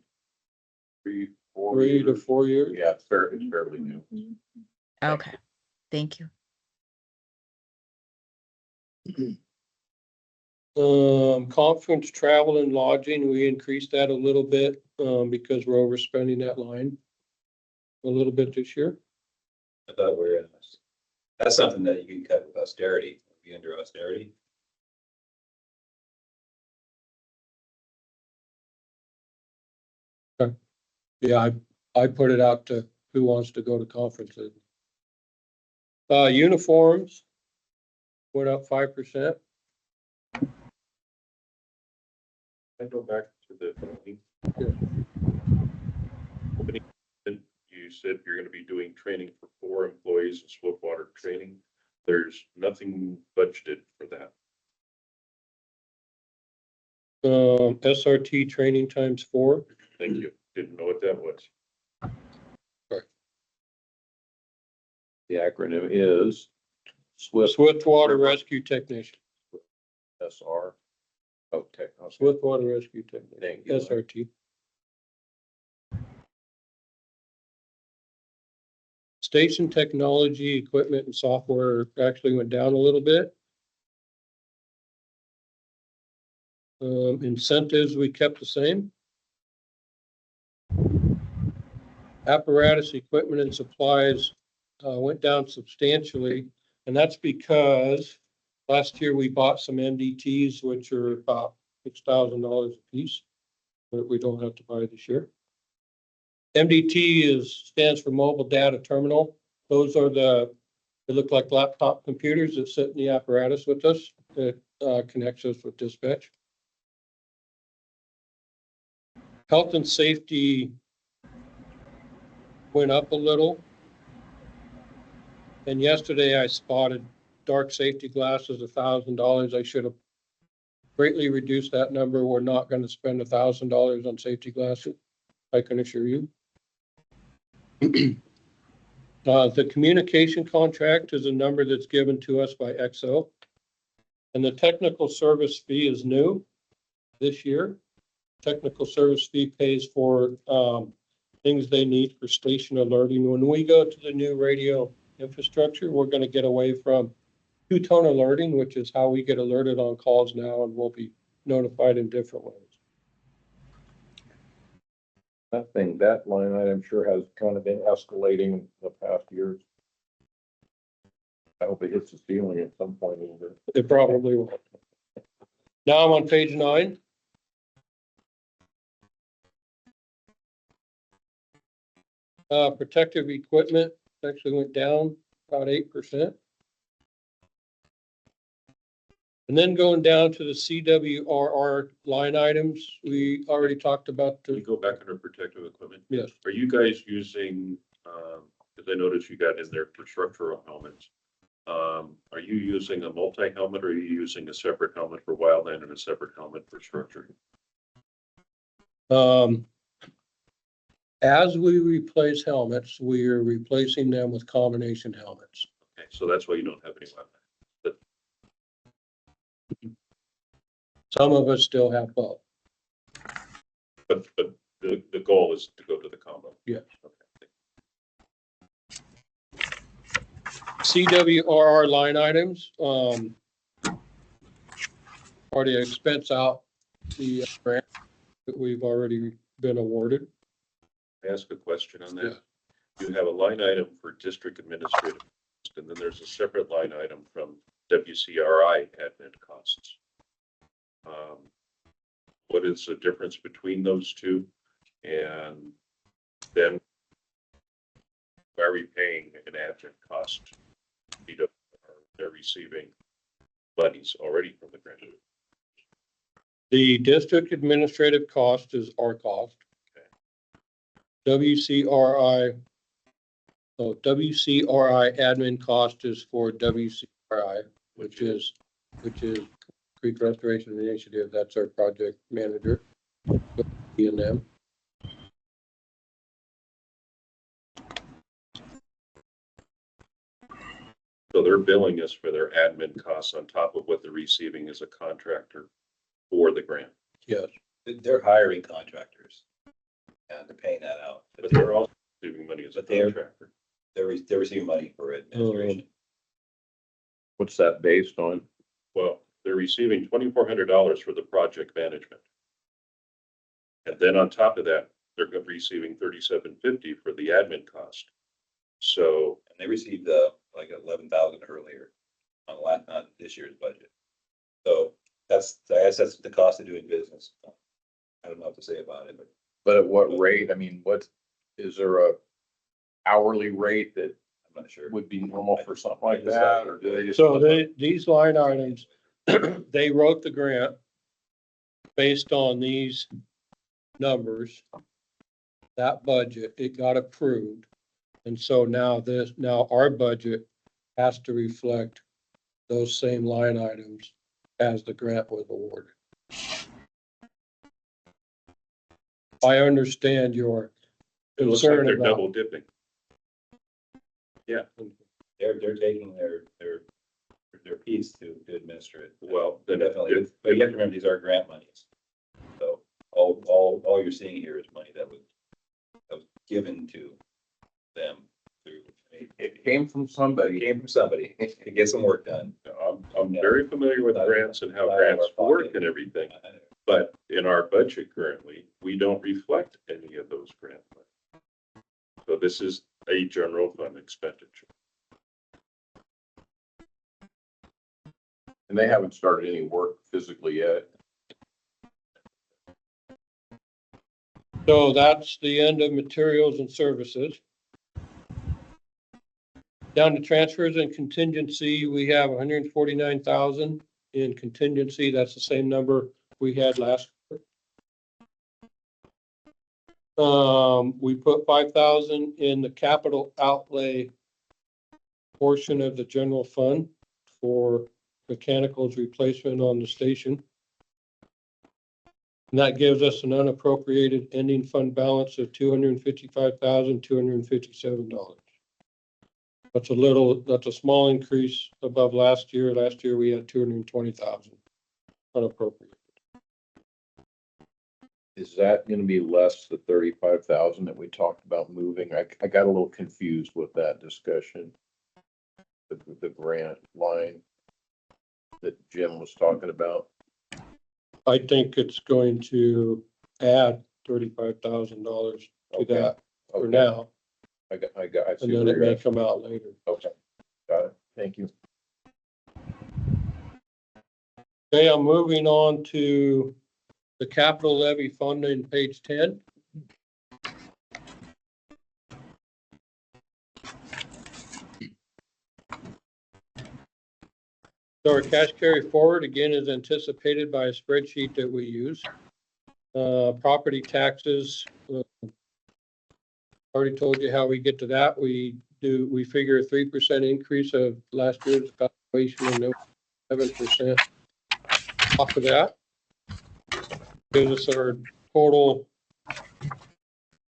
3, 4 3 to years? 4 years. Yeah, it's fairly new. Okay. Thank you. Conference travel and lodging, we increased that a little bit, because we're overspending that line a little bit this year. I thought we were, that's something that you can cut with austerity, be under austerity. Yeah, I put it out to who wants to go to conferences. Uniforms went up 5%. I go back to the. Sure. Opening, you said you're gonna be doing training for 4 employees in Swiftwater training. There's nothing budgeted for that. SRT training times 4. Thank you. Didn't know what that was. The acronym is Swiftwater Rescue Technician. SR. Okay. Swiftwater Rescue Thank Technician, you. SRT. Station technology, equipment and software actually went down a little bit. Incentives, we kept the same. Apparatus, equipment and supplies went down substantially. And that's because last year we bought some MDTs, which are about $6,000 a piece, but we don't have to buy this year. MDT stands for Mobile Data Terminal. Those are they look like laptop computers that sit in the apparatus with us that connects us with dispatch. Health and safety went up a little. And yesterday I spotted dark safety glasses, $1,000. I should have greatly reduced that number. We're not going to spend $1,000 on safety glasses, I can assure you. The communication contract is a number that's given to us by XO. And the technical service fee is new this year. Technical service fee pays for things they need for station alerting. When we go to the new radio infrastructure, we're going to get away from 2-tone alerting, which is how we get alerted on calls now, and we'll be notified in different ways. That line item sure has kind of been escalating in the past years. I hope it hits the ceiling at some point in there. It probably will. Now I'm on page 9. Protective equipment actually went down about 8%. And then going down to the CWRR line items, we already talked about Can we go back under protective equipment? yes. Are you guys using, because I noticed you got in there for structural helmets. Are you using a multi-helmet or are you using a separate helmet for wildland and a separate helmet for structure? As we replace helmets, we are replacing them with combination helmets. Okay, so that's why you don't have any wildland. Some of us still have both. But the goal is to go to the combo. Yes. Okay. CWRR line items, already expense out the grant that we've already been awarded. Ask a question on that. You have a line item for district administrative, and then there's a separate line item from WCRI admin costs. What is the difference between those two? And then why are we paying an admin cost? They're receiving monies already from the grant. The district administrative cost is our cost. WCRI admin cost is for WCRI, which is Creek Restoration Initiative. That's our project manager. And them. So they're billing us for their admin costs on top of what they're receiving as a contractor for the grant. Yes. They're hiring contractors. And they're paying that out. But they're also receiving money as a contractor. They're receiving money for administration. What's that based on? Well, they're receiving $2,400 for the project management. And then on top of that, they're receiving $3,750 for the admin cost. So, And they received like 11,000 earlier on this year's budget. So I guess that's the cost of doing business. I don't know what to say about it, But at what rate? I mean, is there a hourly rate that I'm not sure. would be normal for something like that? Or do they just? So these line items, they wrote the grant based on these numbers, that budget, it got approved. And so now our budget has to reflect those same line items as the grant was awarded. I understand your it looks like concern they're about. double dipping. Yeah, They're taking their piece to administer it. well, then Definitely, but you have to remember, these are grant monies. So all you're seeing here is money that was given to them through. It came from somebody. It came from somebody to get some work done. I'm very familiar with grants and how grants work and everything. But in our budget currently, we don't reflect any of those grant money. So this is a general fund expenditure. And they haven't started any work physically yet. So that's the end of materials and services. Down to transfers and contingency, we have 149,000 in contingency. That's the same number we had last year. We put 5,000 in the capital outlay portion of the general fund for mechanicals replacement on the station. And that gives us an unappropriated ending fund balance of $255,257. That's a small increase above last year. Last year we had 220,000 unappropriated. Is that gonna be less the 35,000 that we talked about moving? I got a little confused with that discussion. The grant line that Jim was talking about. I think it's going to add $35,000 to that for Okay. now, I see and then where it you're may at. come out later. Okay, got it. Thank you. Okay, I'm moving on to the capital levy fund in page 10. So our cash carry forward again is anticipated by a spreadsheet that we use. Property taxes, already told you how we get to that. We figure a 3% increase of last year's valuation and 7% off of that. Gives us our total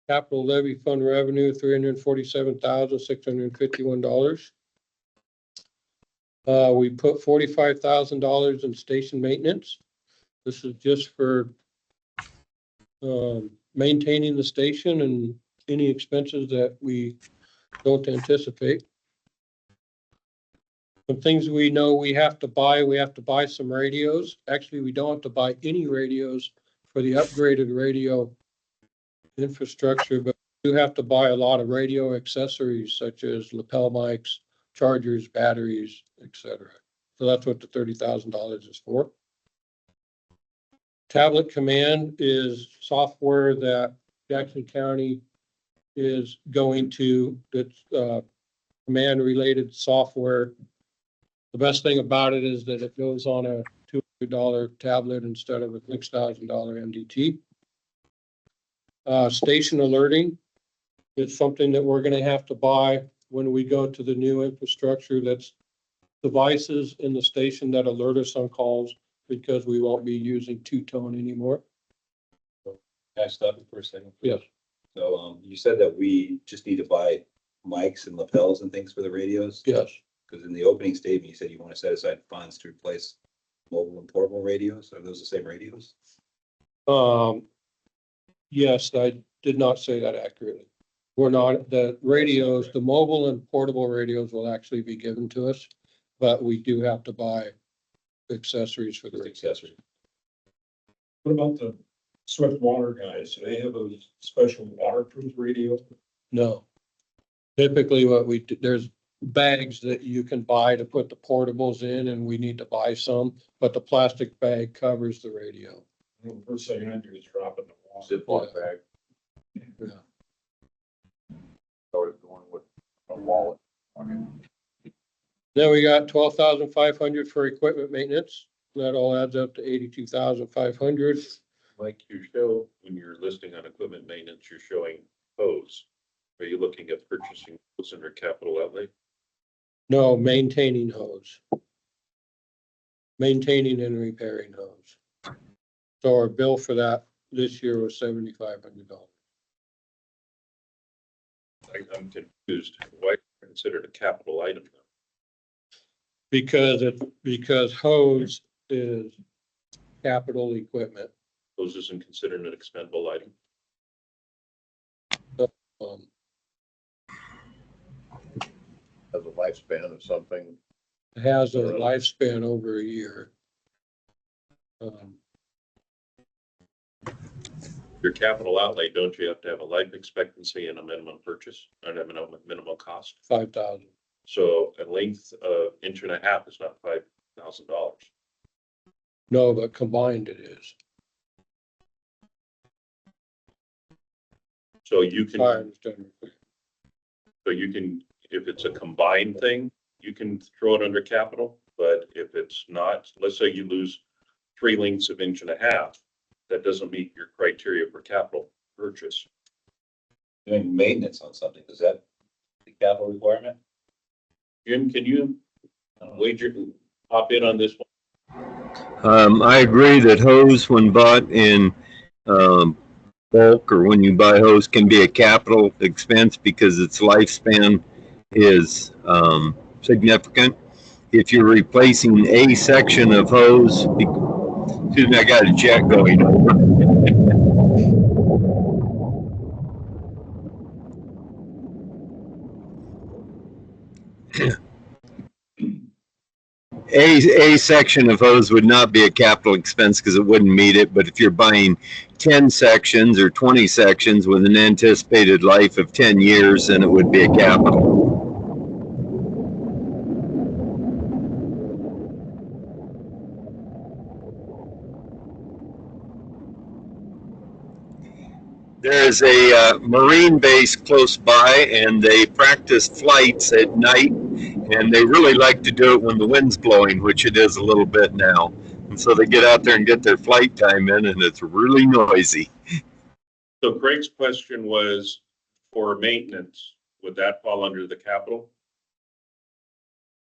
capital levy fund revenue, $347,651. We put $45,000 in station maintenance. This is just for maintaining the station and any expenses that we don't anticipate. Some things we know we have to buy some radios. Actually, we don't have to buy any radios for the upgraded radio infrastructure, but we do have to buy a lot of radio accessories such as lapel mics, chargers, batteries, etc. So that's what the $30,000 is for. Tablet Command is software that Jackson County is going to, that's command related software. The best thing about it is that it goes on a $200 tablet instead of a $6,000 MDT. Station alerting is something that we're gonna have to buy when we go to the new infrastructure. That's devices in the station that alert us on calls because we won't be using two-tone anymore. Can I stop you for a second? Yes. So, you said that we just need to buy mics and lapels and things for the radios? Yes. Because in the opening statement, you said you want to set aside funds to replace mobile and portable radios. Are those the same radios? Yes, I did not say that accurately. We're not, the radios, the mobile and portable radios will actually be given to us, but we do have to buy accessories for the Just radios. accessories. What about the Swift Water guys? Do they have a special waterproof radio? No. Typically what we do, there's bags that you can buy to put the portables in, and we need to buy some, but the plastic bag covers the radio. The first thing I do is drop it in the water. Ziploc bag, Yeah. or going with a wallet. Okay. Then we got 12,500 for equipment maintenance. That all adds up to 82,500. Like you show, when you're listing on equipment maintenance, you're showing hose. Are you looking at purchasing hose under capital outlay? No, maintaining hose. Maintaining and repairing hose. So our bill for that this year was $7,500. I'm confused. Why consider it a capital item? Because hose is capital equipment. Hose isn't considered an expendable item. Um, Has a lifespan of something. It has a lifespan over a year. Your capital outlay, don't you have to have a life expectancy and a minimum purchase and a minimum cost? 5,000. So a length of inch and a half is not $5,000. No, but combined it is. So you can, I understand. if it's a combined thing, you can throw it under capital. But if it's not, let's say you lose 3 lengths of inch and a half, that doesn't meet your criteria for capital purchase. Doing maintenance on something, is that the capital requirement? Jim, can you hop in on this one? I agree that hose, when bought in bulk or when you buy hose, can be a capital expense because its lifespan is significant. If you're replacing a section of hose, excuse me, I got a jet going over. A section of hose would not be a capital expense because it wouldn't meet it. But if you're buying 10 sections or 20 sections with an anticipated life of 10 years, then it would be a capital. There is a Marine base close by, and they practice flights at night, and they really like to do it when the wind's blowing, which it is a little bit now. And so they get out there and get their flight time in, and it's really noisy. So Craig's question was for maintenance, would that fall under the capital?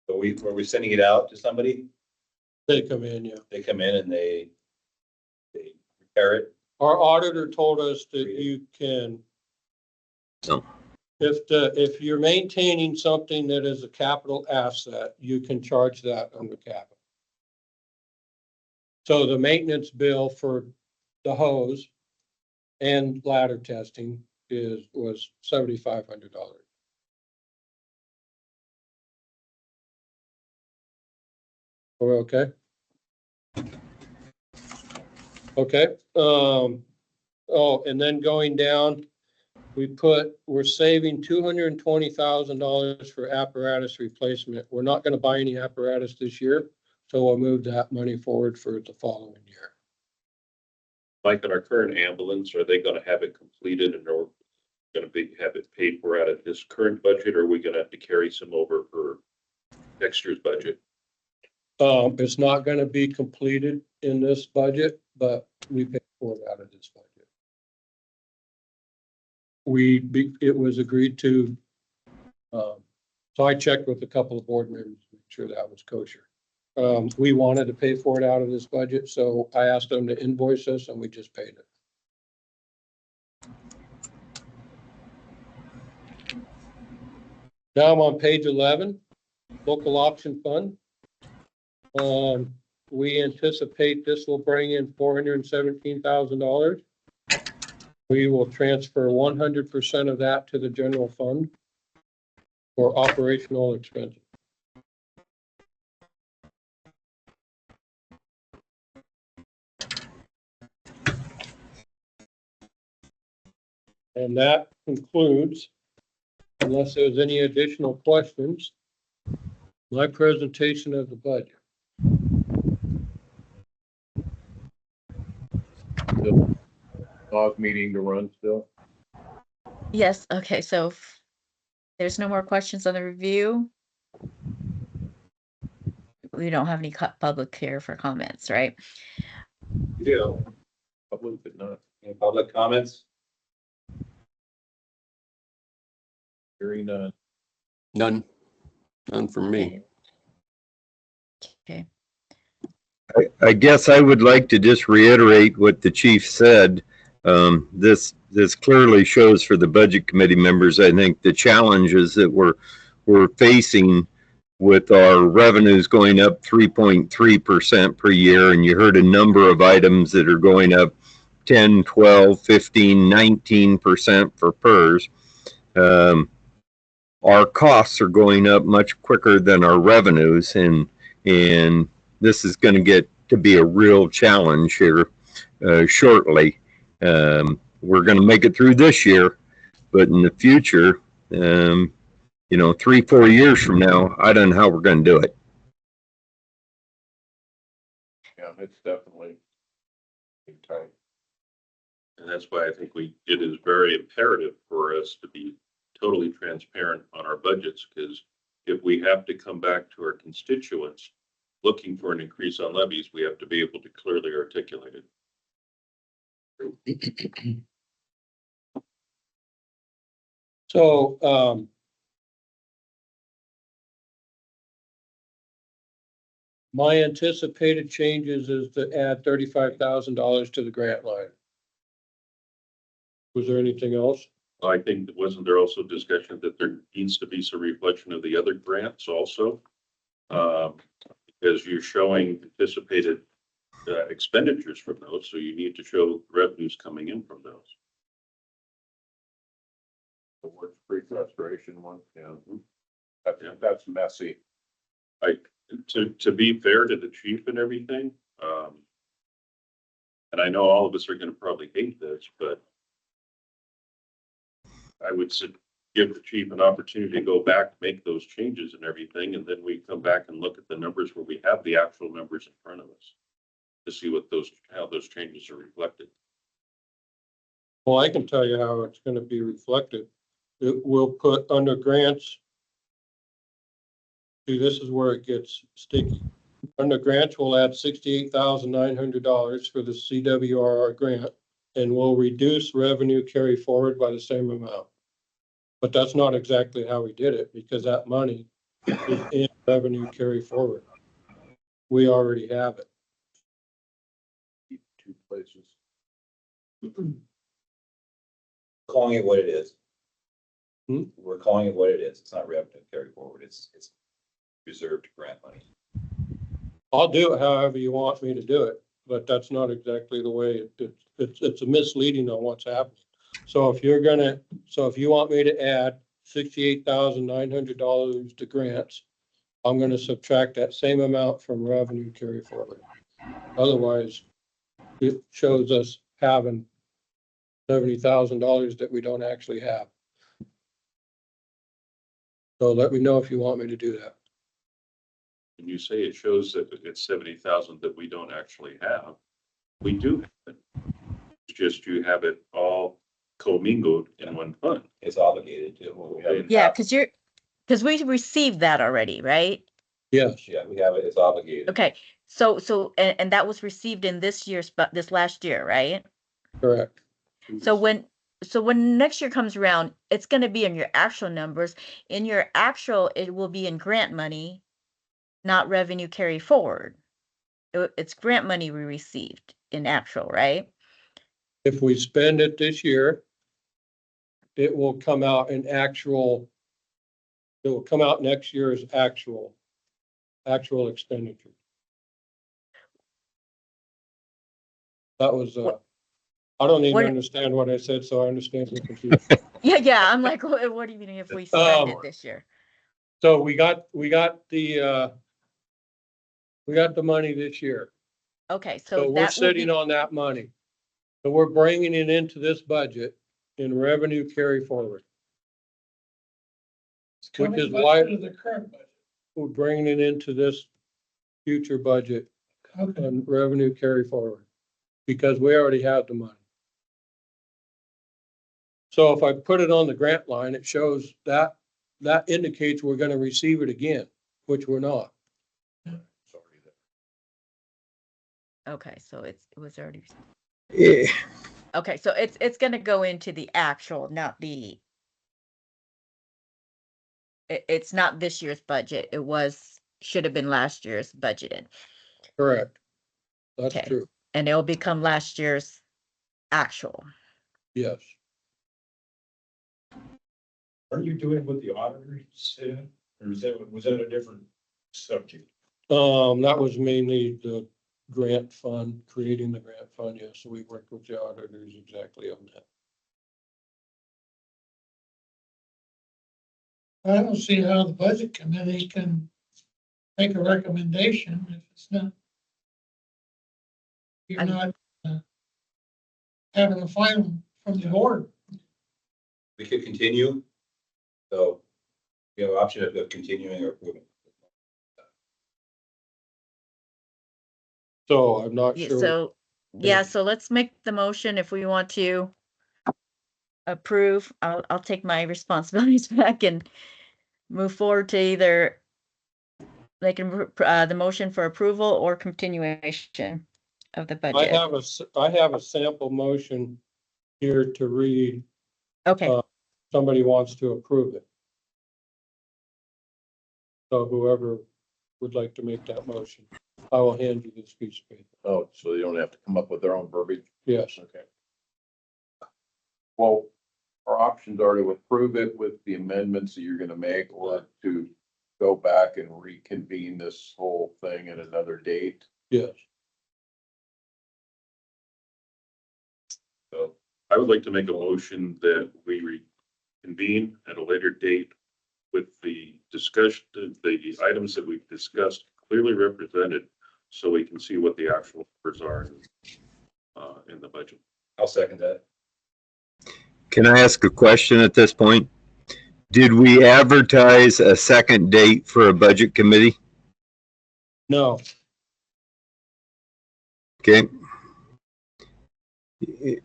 So were we sending it out to somebody? They come in, yeah. They come in and they repair it? Our auditor told us that you can. So. If you're maintaining something that is a capital asset, you can charge that under capital. So the maintenance bill for the hose and ladder testing was $7,500. We're okay? Okay, oh, and then going down, we're saving $220,000 for apparatus replacement. We're not gonna buy any apparatus this year, so we'll move that money forward for the following year. Like in our current ambulance, are they gonna have it completed and are gonna have it paid for out of this current budget, or are we gonna have to carry some over for next year's budget? It's not gonna be completed in this budget, but we pay for it out of this budget. It was agreed to, so I checked with a couple of board members to make sure that was kosher. We wanted to pay for it out of this budget, so I asked them to invoice us and we just paid it. Now I'm on page 11, local option fund. We anticipate this will bring in $417,000. We will transfer 100% of that to the general fund for operational expenses. And that concludes, unless there's any additional questions, my presentation of the budget. Dog meeting to run still. Yes, okay, so there's no more questions on the review. We don't have any public here for comments, right? Yeah. Public, but not Any public comments? hearing none. None from me. Okay, I guess I would like to just reiterate what the chief said. This clearly shows for the budget committee members, I think, the challenges that we're facing with our revenues going up 3.3% per year. And you heard a number of items that are going up 10, 12, 15, 19% for PERS. Our costs are going up much quicker than our revenues, and this is going to get to be a real challenge here shortly. We're going to make it through this year, but in the future, 3-4 years from now, I don't know how we're going to do it. Yeah, it's definitely tight. And that's why I think it is very imperative for us to be totally transparent on our budgets, because if we have to come back to our constituents looking for an increase on levies, we have to be able to clearly articulate it. So, my anticipated changes is to add $35,000 to the grant line. Was there anything else? I think, wasn't there also discussion that there needs to be some reflection of the other grants also? Because you're showing anticipated expenditures from those, so you need to show revenues coming in from those. The work frustration one, yeah. That's messy. To be fair to the chief and everything, and I know all of us are gonna probably hate this, but I would give the chief an opportunity to go back, make those changes and everything, and then we come back and look at the numbers where we have the actual numbers in front of us to see what how those changes are reflected. Well, I can tell you how it's gonna be reflected. It will put under grants. See, this is where it gets sticky. Under grants, we'll add $68,900 for the CWRR grant, and we'll reduce revenue carry forward by the same amount. But that's not exactly how we did it, because that money is in revenue carry forward. We already have it. Two places. Calling it what it is. Hmm? We're calling it what it is. It's not revenue carry forward. It's reserved grant money. I'll do it however you want me to do it, but that's not exactly the way it's a misleading on what's happening. So if you want me to add $68,900 to grants, I'm gonna subtract that same amount from revenue carry forward. Otherwise, it shows us having $70,000 that we don't actually have. So let me know if you want me to do that. When you say it shows that it's 70,000 that we don't actually have, we do have it. It's just you have it all commingled in one fund. It's obligated to. Yeah, because we received that already, right? Yes, Yeah, we have it, it's obligated. Okay, and that was received in this year's, but this last year, right? correct. So when next year comes around, it's gonna be in your actual numbers. In your actual, it will be in grant money, not revenue carry forward. It's grant money we received in actual, right? If we spend it this year, it will come out in actual, it will come out next year as actual expenditure. That was, I don't even What- understand what I said, so I understand the confusion. Yeah, I'm like, what do you mean if we spend it this year? So we got the money this year. Okay, So so we're that will sitting be, on that money. So we're bringing it into this budget in revenue carry forward. It's coming is back why- to the current budget. We're bringing it into this future budget Okay, and revenue carry forward because we already have the money. So if I put it on the grant line, it shows that indicates we're going to receive it again, which we're not. okay, so it was already, Eh, okay, so it's gonna go into the actual, not the, it's not this year's budget. It should have been last year's budgeted. Correct. That's Okay. true. And it'll become last year's actual. Yes. Are you doing what the auditors said, or was that a different subject? That was mainly the grant fund, creating the grant fund. Yes, so we worked with the auditors exactly on that. I don't see how the budget committee can make a recommendation if it's not. You're I'm- not having a final from the board. We could continue. So we have an option of continuing or approving. So I'm not Yeah, sure. so, yeah, so let's make the motion if we want to approve. I'll take my responsibilities back and move forward to either making the motion for approval or continuation of the I budget. have a sample motion here to read. Okay, Somebody wants to approve it. So whoever would like to make that motion, I will hand you this piece of paper. Oh, so they don't have to come up with their own verbiage? Yes. Okay. Well, our options are to approve it with the amendments that you're gonna make, or to go back and reconvene this whole thing at another date. Yes. So I would like to make a motion that we reconvene at a later date with the discussion, the items that we've discussed clearly represented, so we can see what the actual numbers are in the budget. I'll second that. Can I ask a question at this point? Did we advertise a second date for a budget committee? No, Okay.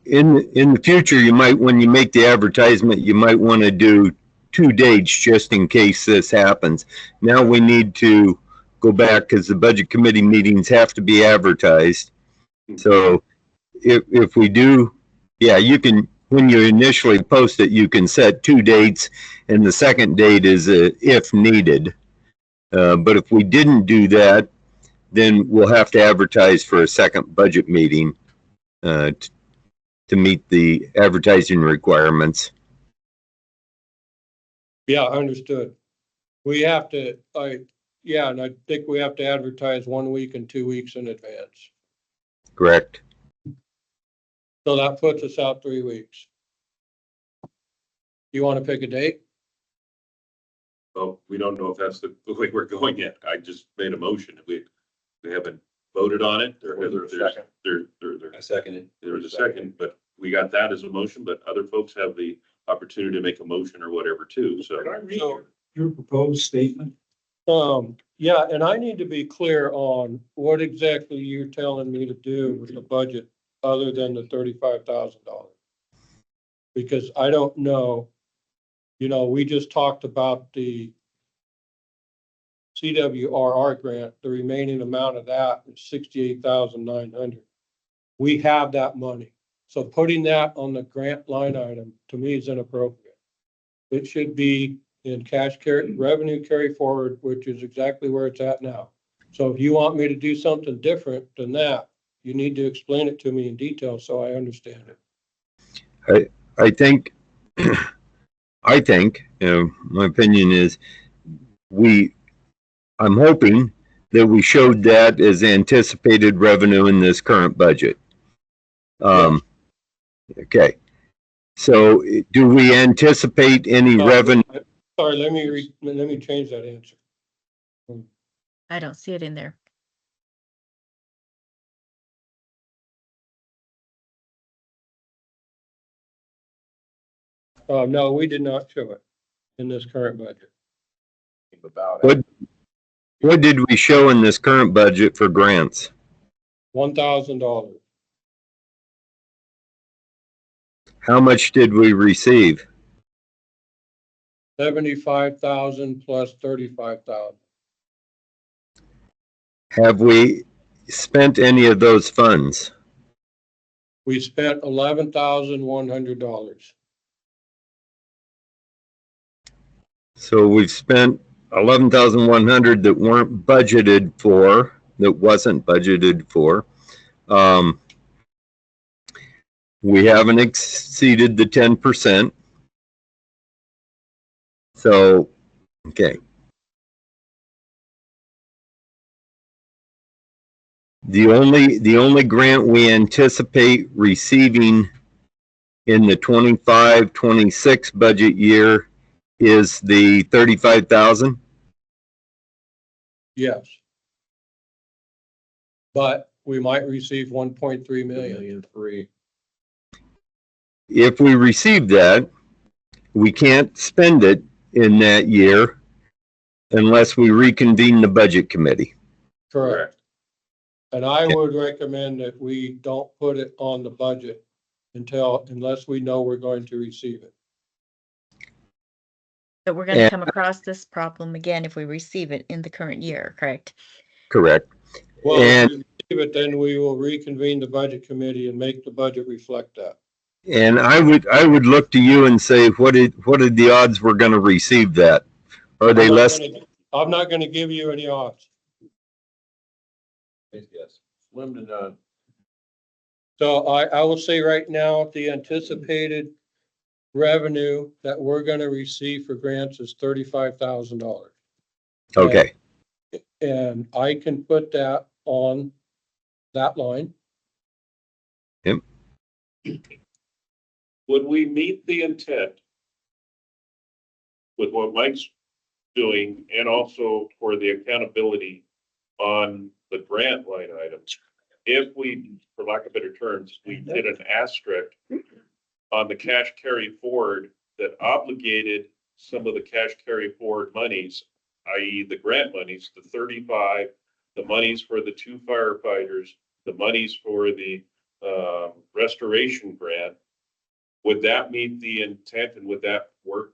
In the future, you might, when you make the advertisement, you might want to do 2 dates just in case this happens. Now we need to go back because the budget committee meetings have to be advertised. So if we do, yeah, you can, when you initially post it, you can set 2 dates and the second date is if needed. But if we didn't do that, then we'll have to advertise for a second budget meeting to meet the advertising requirements. yeah, understood. We have to, and I think we have to advertise 1 week and 2 weeks in advance. Correct? So that puts us out 3 weeks. You want to pick a date? Well, we don't know if that's the way we're going yet. I just made a motion. We haven't voted on it. I second it. There was a second, but we got that as a motion, but other folks have the opportunity to make a motion or whatever too, so. Can I read your proposed statement? Yeah, and I need to be clear on what exactly you're telling me to do with the budget other than the $35,000. Because I don't know, we just talked about the CWRR grant, the remaining amount of that is 68,900. We have that money. So putting that on the grant line item to me is inappropriate. It should be in revenue carry forward, which is exactly where it's at now. So if you want me to do something different than that, you need to explain it to me in detail so I understand it. I think, my opinion is I'm hoping that we showed that as anticipated revenue in this current budget. Okay. So do we anticipate any revenue? Sorry, let me change that answer. I don't see it in there. No, we did not show it in this current budget. About What did we show in this current budget for grants? $1,000. How much did we receive? 75,000 plus 35,000. Have we spent any of those funds? We spent $11,100. So we've spent 11,100 that weren't budgeted for, that wasn't budgeted for. We haven't exceeded the 10%. So, okay. The only grant we anticipate receiving in the 25-26 budget year is the 35,000. Yes. But we might receive 1.3 million. If we receive that, we can't spend it in that year unless we reconvene the budget committee. Correct. And I would recommend that we don't put it on the budget unless we know we're going to receive it. But we're going to come across this problem again if we receive it in the current year, correct? Correct. Well, And- if we receive it, then we will reconvene the budget committee and make the budget reflect that. And I would look to you and say, what are the odds we're going to receive that? Are they less? I'm not going to give you any odds. Yes. slim to none. So I will say right now, the anticipated revenue that we're going to receive for grants is $35,000. Okay. And I can put that on that line. Yep. Would we meet the intent with what Mike's doing and also for the accountability on the grant line items? If we, for lack of better terms, we did an asterisk on the cash carry forward that obligated some of the cash carry forward monies, i.e. the grant monies, the 35, the monies for the 2 firefighters, the monies for the restoration grant. Would that meet the intent and would that work?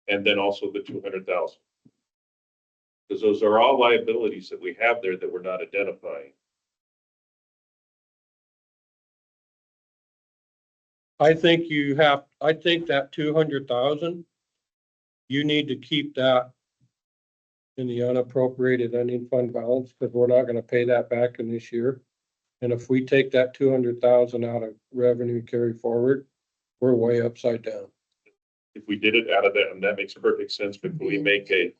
And then also the 200,000. Because those are all liabilities that we have there that we're not identifying. I think that 200,000, you need to keep that in the unappropriated ending fund balance because we're not going to pay that back in this year. And if we take that 200,000 out of revenue carry forward, we're way upside down. If we did it out of that, and that makes perfect sense, but can we make a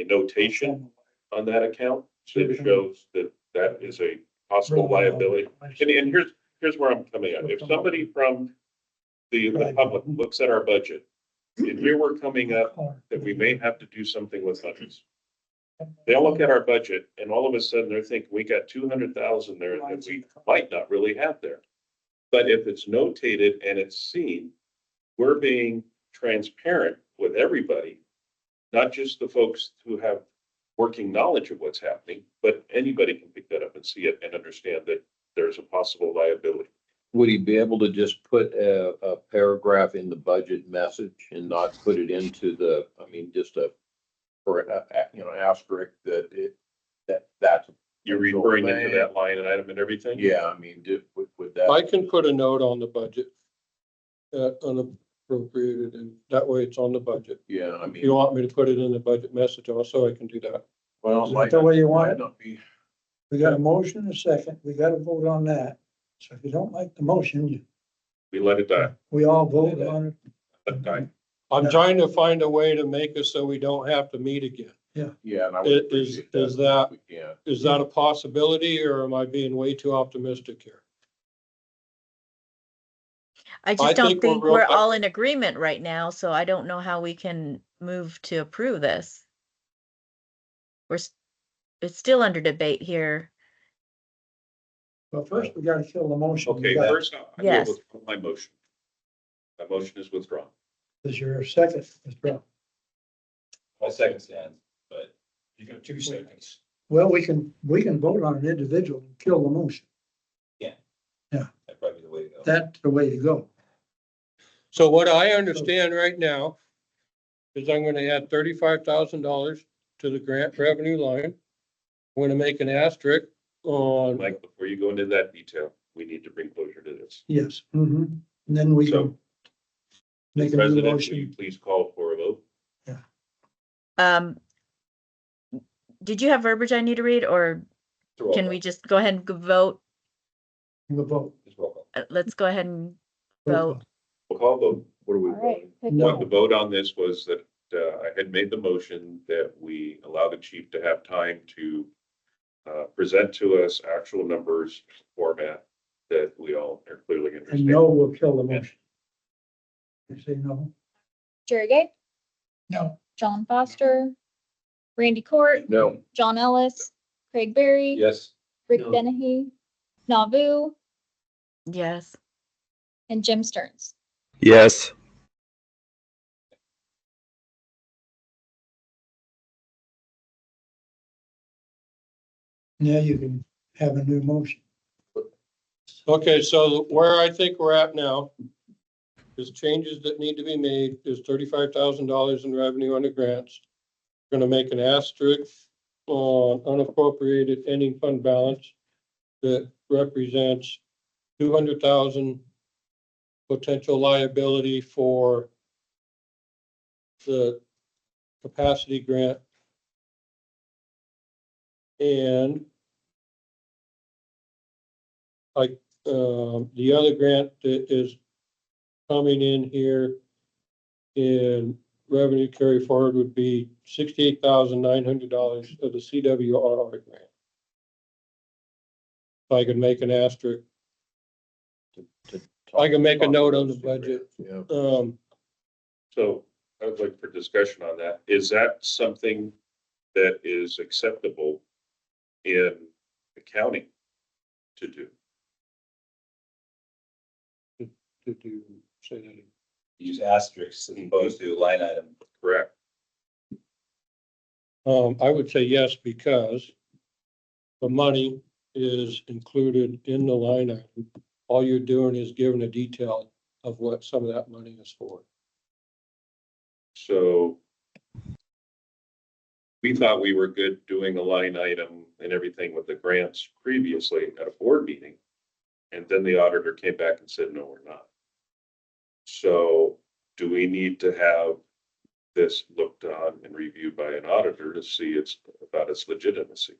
notation on that account that shows that that is a possible liability? And here's where I'm coming at. If somebody from the public looks at our budget and here we're coming up that we may have to do something with budgets. They'll look at our budget and all of a sudden they're thinking, we got 200,000 there that we might not really have there. But if it's notated and it's seen, we're being transparent with everybody, not just the folks who have working knowledge of what's happening, but anybody can pick that up and see it and understand that there's a possible liability. Would he be able to just put a paragraph in the budget message and not put it into the, I mean, just for asterisk that's. You're referring into that line and item and everything? Yeah, I mean, would that? I can put a note on the budget. Unappropriated, and that way it's on the budget. Yeah, I If mean. you want me to put it in the budget message also, I can do that. Well, Is that the way you want might it? not be. We got a motion and a second. We got to vote on that. So if you don't like the motion, We let it die. we all vote on it. Let it die. I'm trying to find a way to make it so we don't have to meet again. Yeah, and I would Is appreciate that- if we can. Is that a possibility, or am I being way too optimistic here? I I just don't think we're think real we're quick- all in agreement right now, so I don't know how we can move to approve this. It's still under debate here. Well, first we got to kill the motion. Okay, We got- first, I will Yes. withdraw my motion. My motion is withdrawn. Is your second, Mr. Brown? My second stands, but You got 2 seconds. Well, we can vote on an individual and kill the motion. that'd probably be the way to go. That's the way to go. So what I understand right now is I'm gonna add $35,000 to the grant revenue line. I'm gonna make an asterisk on, Mike, before you go into that detail, we need to bring closure to this. Yes. And then we So, can make a new President, will motion. you please call for a vote? Did you have verbiage I need to read, or can we just go ahead and vote? We'll vote. Just roll call. Let's go ahead and Roll vote. We'll call vote. What are we All right. voting? pick No. What the vote on this was that I had made the motion that we allow the chief to have time to present to us actual numbers format that we all are clearly And understand. no will kill the motion. You say no? Jerry Gay, No. John Foster, Randy Court, No, John Ellis, Craig Berry. Yes, Rick No. Dennehy, Navu, Yes. and Jim Stearns. Yes. Now you can have a new motion. okay, so where I think we're at now is changes that need to be made is $35,000 in revenue under grants. Gonna make an asterisk on unappropriated ending fund balance that represents 200,000 potential liability for the capacity grant. And the other grant that is coming in here in revenue carry forward would be $68,900 of the CWRR grant. If I could make an asterisk, I can make a note on the budget. yeah. So I would like for discussion on that. Is that something that is acceptable in accounting to do? to do, say that again. use asterisks as opposed to line item. Correct. I would say yes, because the money is included in the line item. All you're doing is giving a detail of what some of that money is for. So we thought we were good doing a line item and everything with the grants previously at a board meeting. And then the auditor came back and said, no, we're not. So do we need to have this looked on and reviewed by an auditor to see it's about its legitimacy?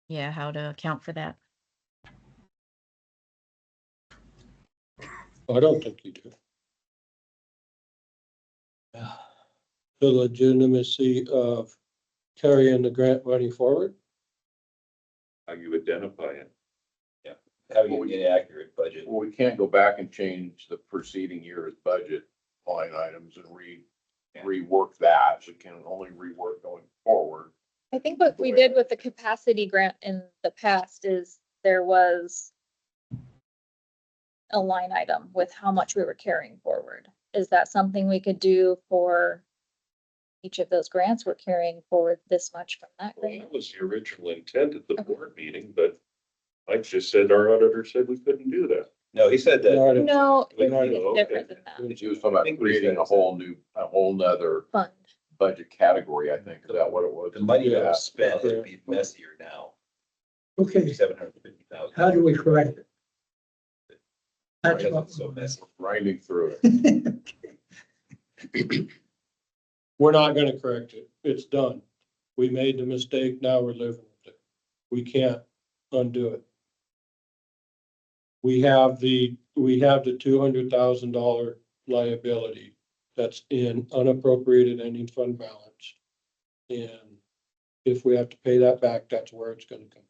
Yeah, how to account for that. I don't think you do. The legitimacy of carrying the grant money forward. How you identify it? Having an inaccurate budget. Well, we can't go back and change the preceding year's budget line line items and rework that. We can only rework going forward. I think what we did with the capacity grant in the past is there was a line item with how much we were carrying forward. Is that something we could do for each of those grants? We're carrying forward this much from that Well, grant. that was the original intent at the Okay. board meeting, but Mike just said our auditor said we couldn't do that. No, he said that. Not a No, Wait, it's no, different okay. than that. She was talking about creating a whole nother Fund. budget category, I think. Is that what it was? The money that Yeah. was spent would be messier now, Okay, 750,000. how do we correct it? That's Why what. is it so messy? Grinding through it. We're not gonna correct it. It's done. We made the mistake, now we're living with it. We can't undo it. We have the $200,000 liability that's in unappropriated ending fund balance. And if we have to pay that back, that's where it's gonna come.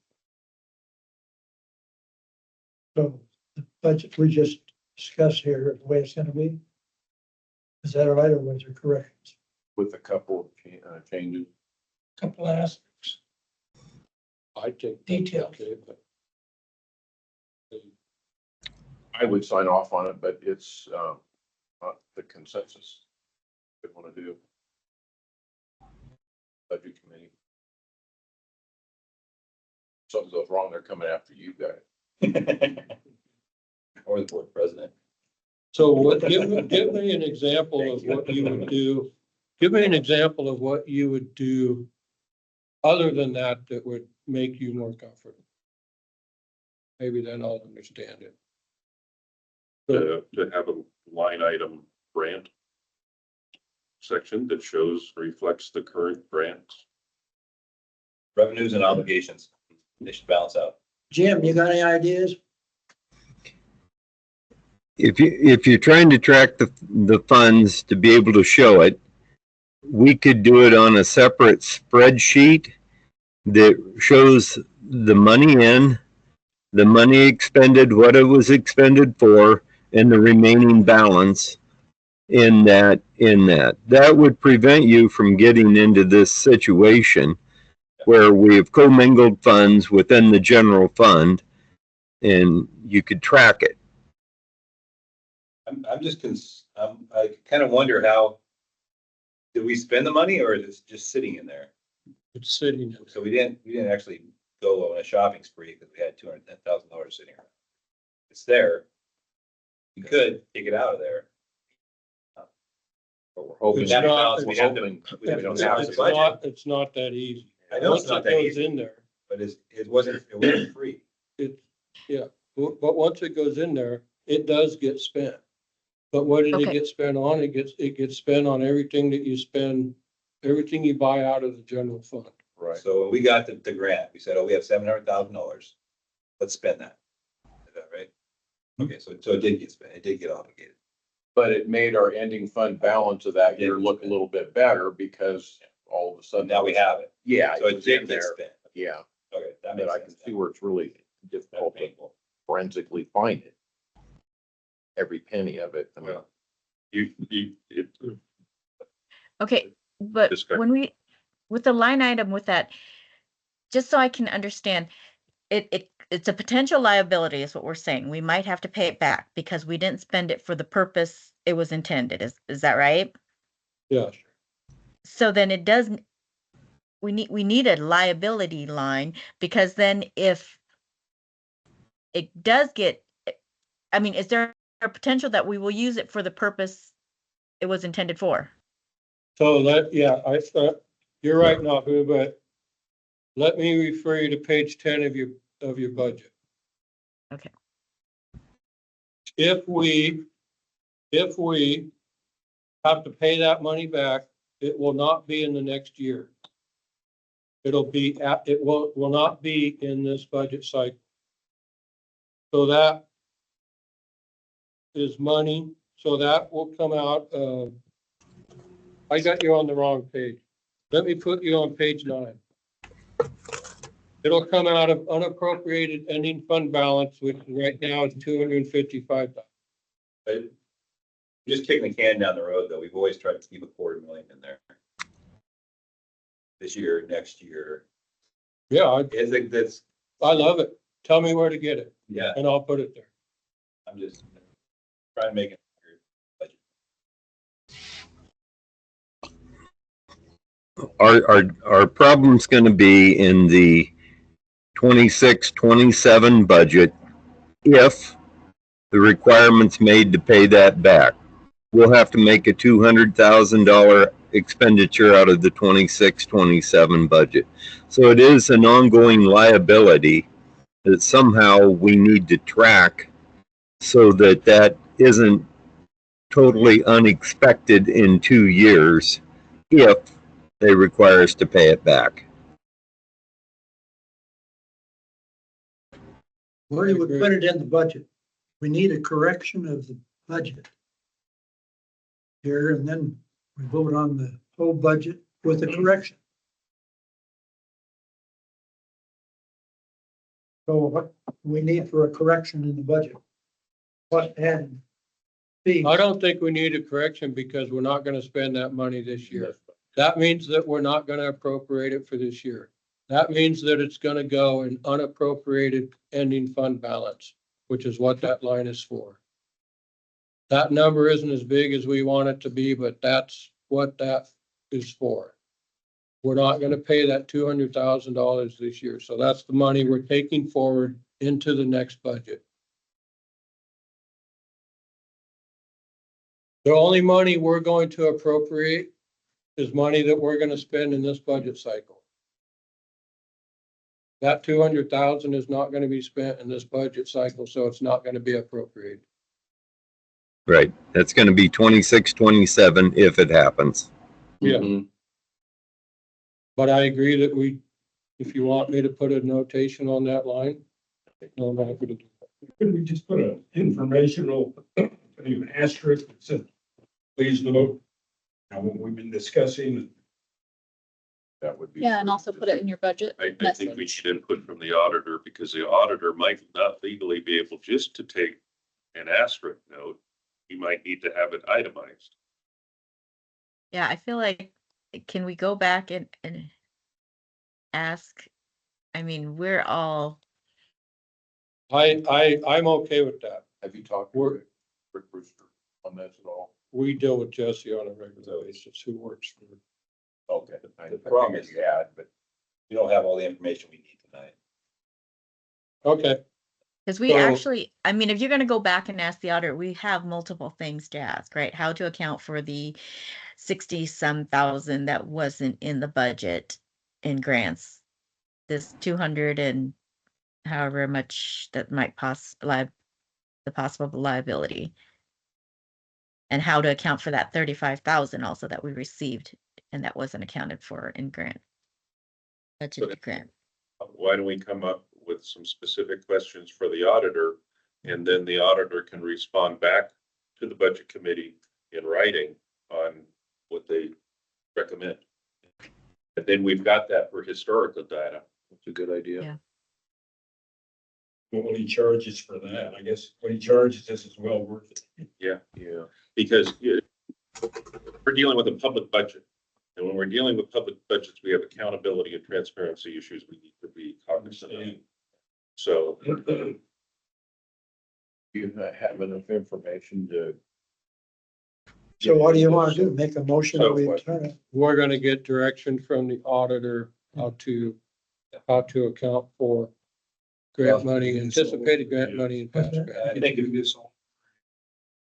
So the budget we just discussed here, the way it's gonna be, is that all right, or was there corrections? With a couple of changes. Couple of aspects. I think. that's Detail. okay, but I would sign off on it, but it's not the consensus we want to do. Budget committee. Something goes wrong, they're coming after you guys. Or the board president. So give me an example of what you would do. Give me an example of what you would do other than that would make you more comfortable. Maybe then I'll understand it. To have a line item grant section that reflects the current grants. Revenues and obligations, they should balance out. Jim, you got any ideas? If you're trying to track the funds to be able to show it, we could do it on a separate spreadsheet that shows the money in, the money expended, what it was expended for, and the remaining balance in that. That would prevent you from getting into this situation where we have commingled funds within the general fund and you could track it. I kind of wonder how, did we spend the money or is it just sitting in there? It's sitting. So we didn't actually go on a shopping spree because we had $210,000 sitting around. It's there. We could take it out of there. But we're hoping, It's not- we're hoping we don't have It's to budget. not, it's not that easy. I know it's Once not it that goes easy. in there, But it wasn't free. but once it goes in there, it does get spent. But what did it Okay. get spent on? It gets spent on everything that you spend, everything you buy out of the general fund. Right. So when we got the grant, we said, oh, we have $700,000. Let's spend that. Is that right? Okay, so it did get spent. It did get obligated. But it made our ending fund balance of that year look a little bit better because all of a sudden. Now we have it. Yeah, So it it was in did get there. spent. Yeah, Okay, that but makes I sense. can see where it's really difficult to Painful. forensically find it. Every penny of it. I mean, Well, Okay, but Discussion. when with the line item with that, just so I can understand, it's a potential liability is what we're saying. We might have to pay it back because we didn't spend it for the purpose it was intended. Is that right? Yeah, So then it does, we need a liability line because then if it does get, I mean, is there a potential that we will use it for the purpose it was intended for? so I thought, you're right, Nahu, but let me refer you to page 10 of your budget. Okay. If we have to pay that money back, it will not be in the next year. It will not be in this budget cycle. So that is money, so that will come out of, I got you on the wrong page. Let me put you on page 9. It'll come out of unappropriated ending fund balance, which right now is $255,000. Just kicking the can down the road, though. We've always tried to keep $250,000 in there. This year, next year. Yeah, I think that's, I love it. Tell me where to get it yeah, and I'll put it there. I'm just trying to make it. Our problem's gonna be in the 26-27 budget if the requirement's made to pay that back. We'll have to make a $200,000 expenditure out of the 26-27 budget. So it is an ongoing liability that somehow we need to track so that that isn't totally unexpected in 2 years if they require us to pay it back. Where do we put it in the budget? We need a correction of the budget here, and then we vote on the whole budget with a correction. So what we need for a correction in the budget? What and fees? I don't think we need a correction because we're not gonna spend that money this year. That means that we're not gonna appropriate it for this year. That means that it's gonna go in unappropriated ending fund balance, which is what that line is for. That number isn't as big as we want it to be, but that's what that is for. We're not gonna pay that $200,000 this year, so that's the money we're taking forward into the next budget. The only money we're going to appropriate is money that we're gonna spend in this budget cycle. That 200,000 is not gonna be spent in this budget cycle, so it's not gonna be appropriated. Right. That's gonna be 26-27 if it happens. Yeah. But I agree that if you want me to put a notation on that line, I'm happy to do that. Could we just put an informational, an asterisk that says, please note, now what we've been discussing. That would be. Yeah, and also put it in your budget I think we message. need input from the auditor because the auditor might not legally be able just to take an asterisk note. He might need to have it itemized. Yeah, I feel like, can we go back and ask? I mean, we're all, I'm okay with that. Have you talked We're- to Rick Brewster on this at all? We deal with Jesse on a regular basis, who works for. Okay. The problem is you had, but we don't have all the information we need tonight. Okay, because we So- actually, I mean, if you're gonna go back and ask the auditor, we have multiple things to ask, right? How to account for the 60-some thousand that wasn't in the budget in grants. This 200 and however much that might the possible liability. And how to account for that 35,000 also that we received and that wasn't accounted for in grant. Budgeted grant. Why don't we come up with some specific questions for the auditor? And then the auditor can respond back to the budget committee in writing on what they recommend. And then we've got that for historical data. it's a good idea. Yeah. What he charges for that, I guess what he charges us is well worth it. Yeah, Yeah. because we're dealing with a public budget. And when we're dealing with public budgets, we have accountability and transparency issues we need to be cognizant of. So You have enough information to. So what do you want to do? Make a motion that we So- turn it? we're gonna get direction from the auditor how to account for grant money, anticipated grant money and past grant. I think if this all.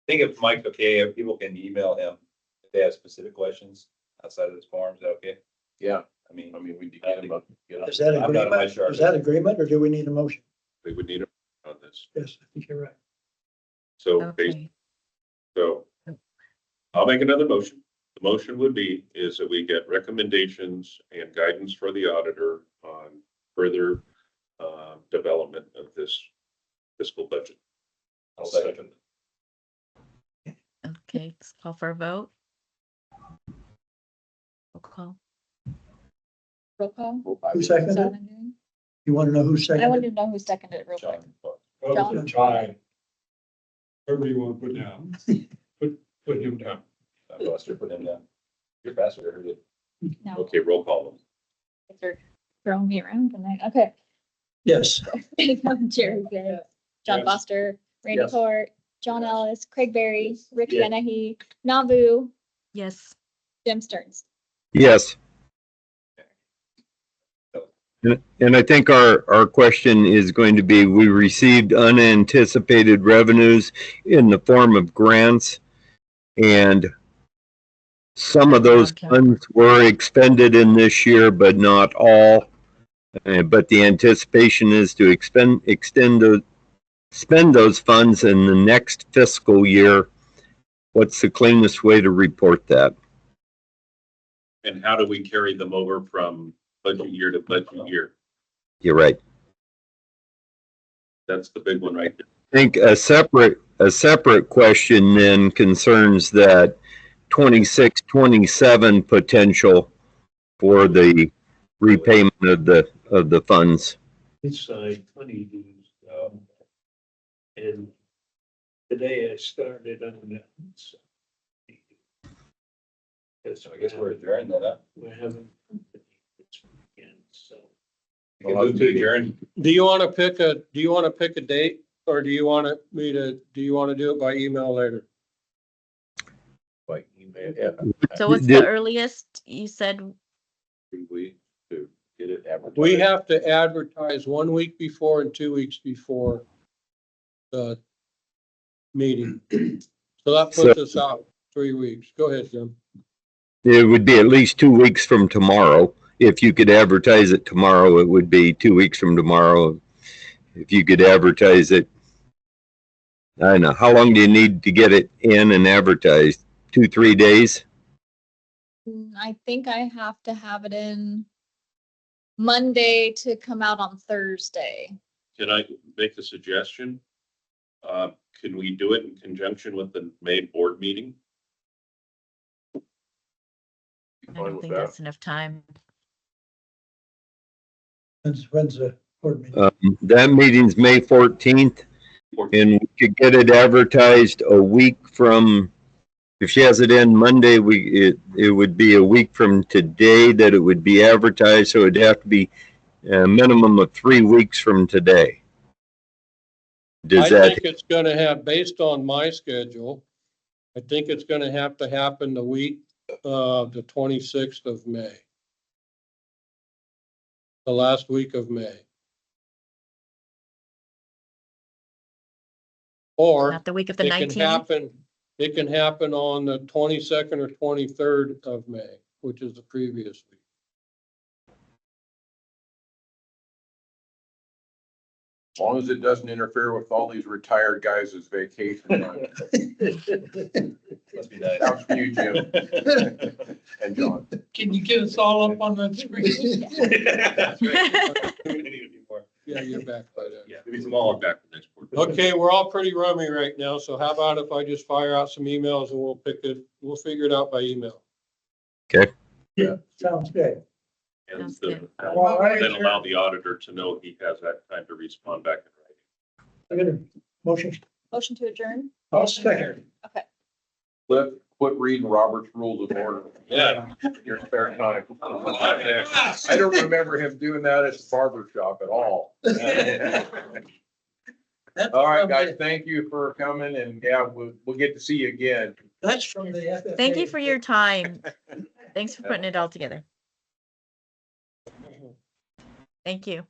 I think if Mike's okay, if people can email him if they have specific questions outside of this form, is that okay? Yeah, I mean, I mean, we need to get them up. get up. Is that I'm not in my agreement? charge. Is that agreement or do we need a motion? we would need on this. Yes, I think you're right. So Okay. So I'll make another motion. The motion would be is that we get recommendations and guidance for the auditor on further development of this fiscal budget. I'll second. Okay, let's call for a vote. Roll call. Roll call. Who Is that seconded what it? I'm doing? You want to know who I seconded wanted it? to know who seconded it real quick. Well, it's a tie. Whatever you want to put down. Put him down. Buster, put him down. You're faster, I heard it. No, Okay, roll call. they're throwing me around tonight. Okay. Yes. Jerry Gray, John Yes. Foster, Randy Yes. Hort, John Ellis, Craig Berry, Rick Yes. Dennehy, Nabu, Yes. Jim Stearns. Yes. And I think our question is going to be, we received unanticipated revenues in the form of grants. And some of those funds were expended in this year, but not all. But the anticipation is to spend those funds in the next fiscal year. What's the cleanest way to report that? And how do we carry them over from budget year to budget year? You're right. That's the big one right there. I think a separate question then concerns that 26, 27 potential for the repayment of the funds. It's signed 20 of these, and today I started on that. So I guess we're adjourned then, huh? We haven't. Again, so. You can move to adjourn. Do you want to pick a date, or do you want to do it by email later? By email, yeah. So what's the earliest you said? 3 weeks to get it advertised. We have to advertise 1 week before and 2 weeks before the meeting. So that puts us out 3 weeks. Go ahead, Jim. It would be at least 2 weeks from tomorrow. If you could advertise it tomorrow, it would be 2 weeks from tomorrow. If you could advertise it, I don't know, how long do you need to get it in and advertised? 2-3 days? I think I have to have it in Monday to come out on Thursday. Can I make a suggestion? Can we do it in conjunction with the May board meeting? I Fine don't with think that. that's enough time. When's the board meeting? That meeting's May 14th, and we could get it advertised a week from, if she has it in Monday, it would be a week from today that it would be advertised, so it'd have to be a minimum of 3 weeks from today. I think it's gonna have, based on my schedule, I think it's gonna have to happen the week of the 26th of May. The last week of May. Or Not the week of the it can 19th? happen on the 22nd or 23rd of May, which is the previous week. As long as it doesn't interfere with all these retired guys' vacation time. Must be nice. That's for you, Jim. And John. Can you get us all up on that screen? Yeah, you're back by then. Yeah, maybe some I'll more. be back the next board. Okay, we're all pretty rummy right now, so how about if I just fire out some emails and we'll figure it out by email. Sounds good. And Sounds good. then allow the auditor to know he has that time to respond back in writing. I got a motion. Motion to adjourn? I'll second. Okay. Quit reading Robert's Rules of Order. Yeah. in Your spare time. I don't remember him doing that at the barber shop at all. All right, guys, thank you for coming, and yeah, we'll get to see you again. That's from the FFA. Thank you for your time. Thanks for putting it all together. Thank you.